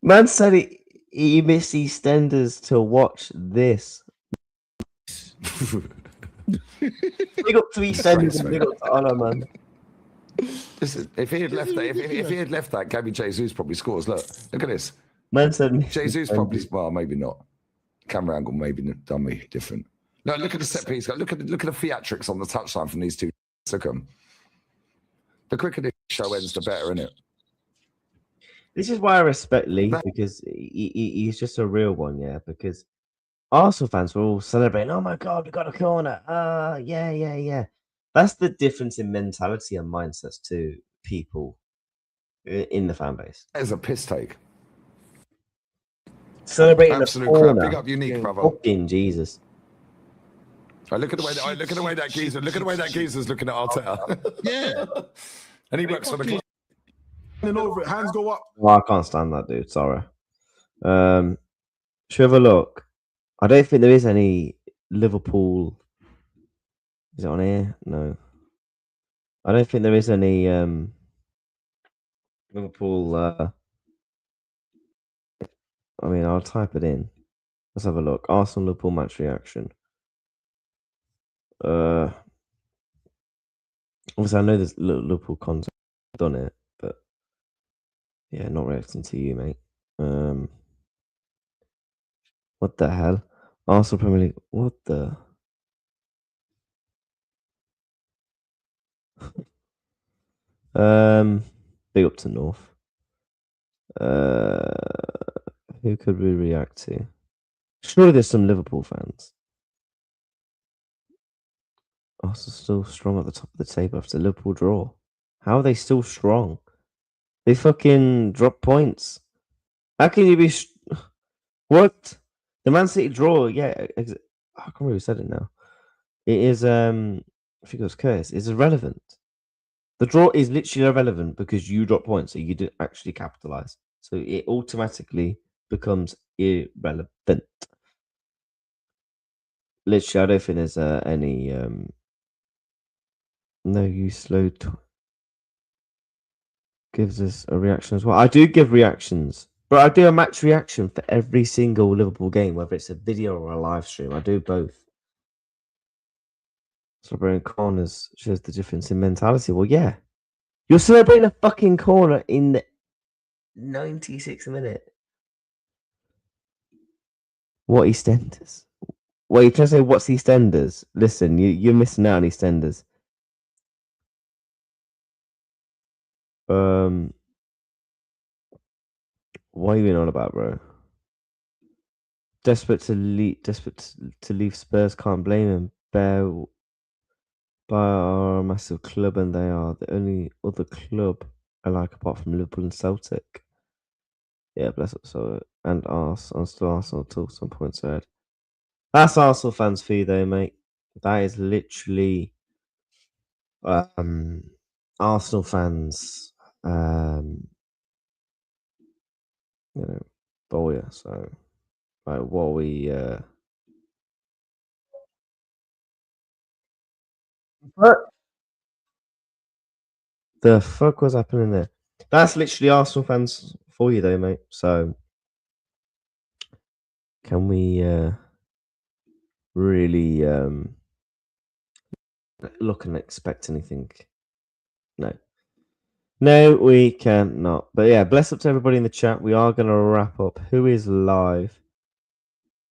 Man said he missed EastEnders to watch this. Big up to EastEnders and big up to Honor, man. If he had left that, if he had left that, Gabby Jesus probably scores. Look at this. Man said Jesus probably, well, maybe not. Camera angle maybe done me different. No, look at the set piece. Look at the theatrics on the touchline from these two. Look at them. The quicker this show ends, the better, innit? This is why I respect Lee, because he's just a real one, yeah. Because Arsenal fans were all celebrating, oh my God, we got a corner. Yeah. That's the difference in mentality and mindsets to people in the fan base. That is a piss take. Celebrating absolute a corner. crap. Big up Unique, brother. Fucking Jesus. Look at the way that geezer. Look at the way that geezer's looking at Arteta. Yeah. And he works for the club. Over it, hands go up. Oh, I can't stand that dude. Sorry. Should we have a look? I don't think there is any Liverpool. Is it on here? No. I don't think there is any Liverpool. I mean, I'll type it in. Let's have a look. Arsenal Liverpool match reaction. Obviously, I know there's Liverpool content. I've done it, but yeah, not reacting to you, mate. What the hell? Arsenal Premier League. What the? Big up to North. Who could we react to? Surely there's some Liverpool fans. Arsenal still strong at the top of the table after the Liverpool draw. How are they still strong? They fucking drop points. How can you be? What? The Man City draw? Yeah, I can't remember who said it now. It is. I think it was Curtis. It's irrelevant. The draw is literally irrelevant because you drop points, so you didn't actually capitalize. So it automatically becomes irrelevant. Literally, I don't think there's any. No, you slow. Gives us a reaction as well. I do give reactions, but I do a match reaction for every single Liverpool game, whether it's a video or a live stream. I do both. Celebrating corners shows the difference in mentality. Well, yeah. You're celebrating a fucking corner in the 96th minute. What EastEnders? Wait, you're trying to say what's EastEnders? Listen, you're missing out on EastEnders. What are you on about, bro? Desperate to leave Spurs, can't blame him. Bear are a massive club, and they are the only other club I like apart from Liverpool and Celtic. Yeah, bless up. So and Arsenal, still Arsenal till some points ahead. That's Arsenal fans for you, though, mate. That is literally Arsenal fans. You know, Boya. So, like, what we what the fuck was happening there? That's literally Arsenal fans for you, though, mate. So, can we really look and expect anything? No, we cannot. But yeah, bless up to everybody in the chat. We are going to wrap up. Who is live?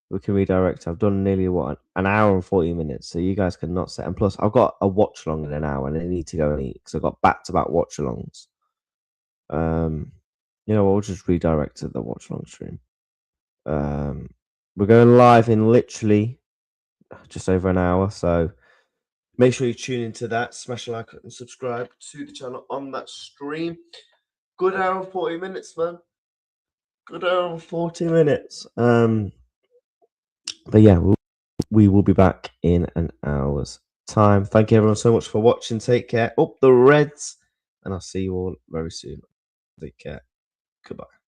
We can redirect. I've done nearly an hour and 40 minutes. So you guys cannot set. And plus, I've got a watch along in an hour and I need to go and eat because I've got back-to-back watch alongs. You know, we'll just redirect to the watch long stream. We're going live in literally just over an hour, so make sure you tune into that. Smash a like and subscribe to the channel on that stream. Good hour and 40 minutes, man. Good hour and 40 minutes. But yeah, we will be back in an hour's time. Thank you everyone so much for watching. Take care. Up the Reds, and I'll see you all very soon. Take care. Goodbye.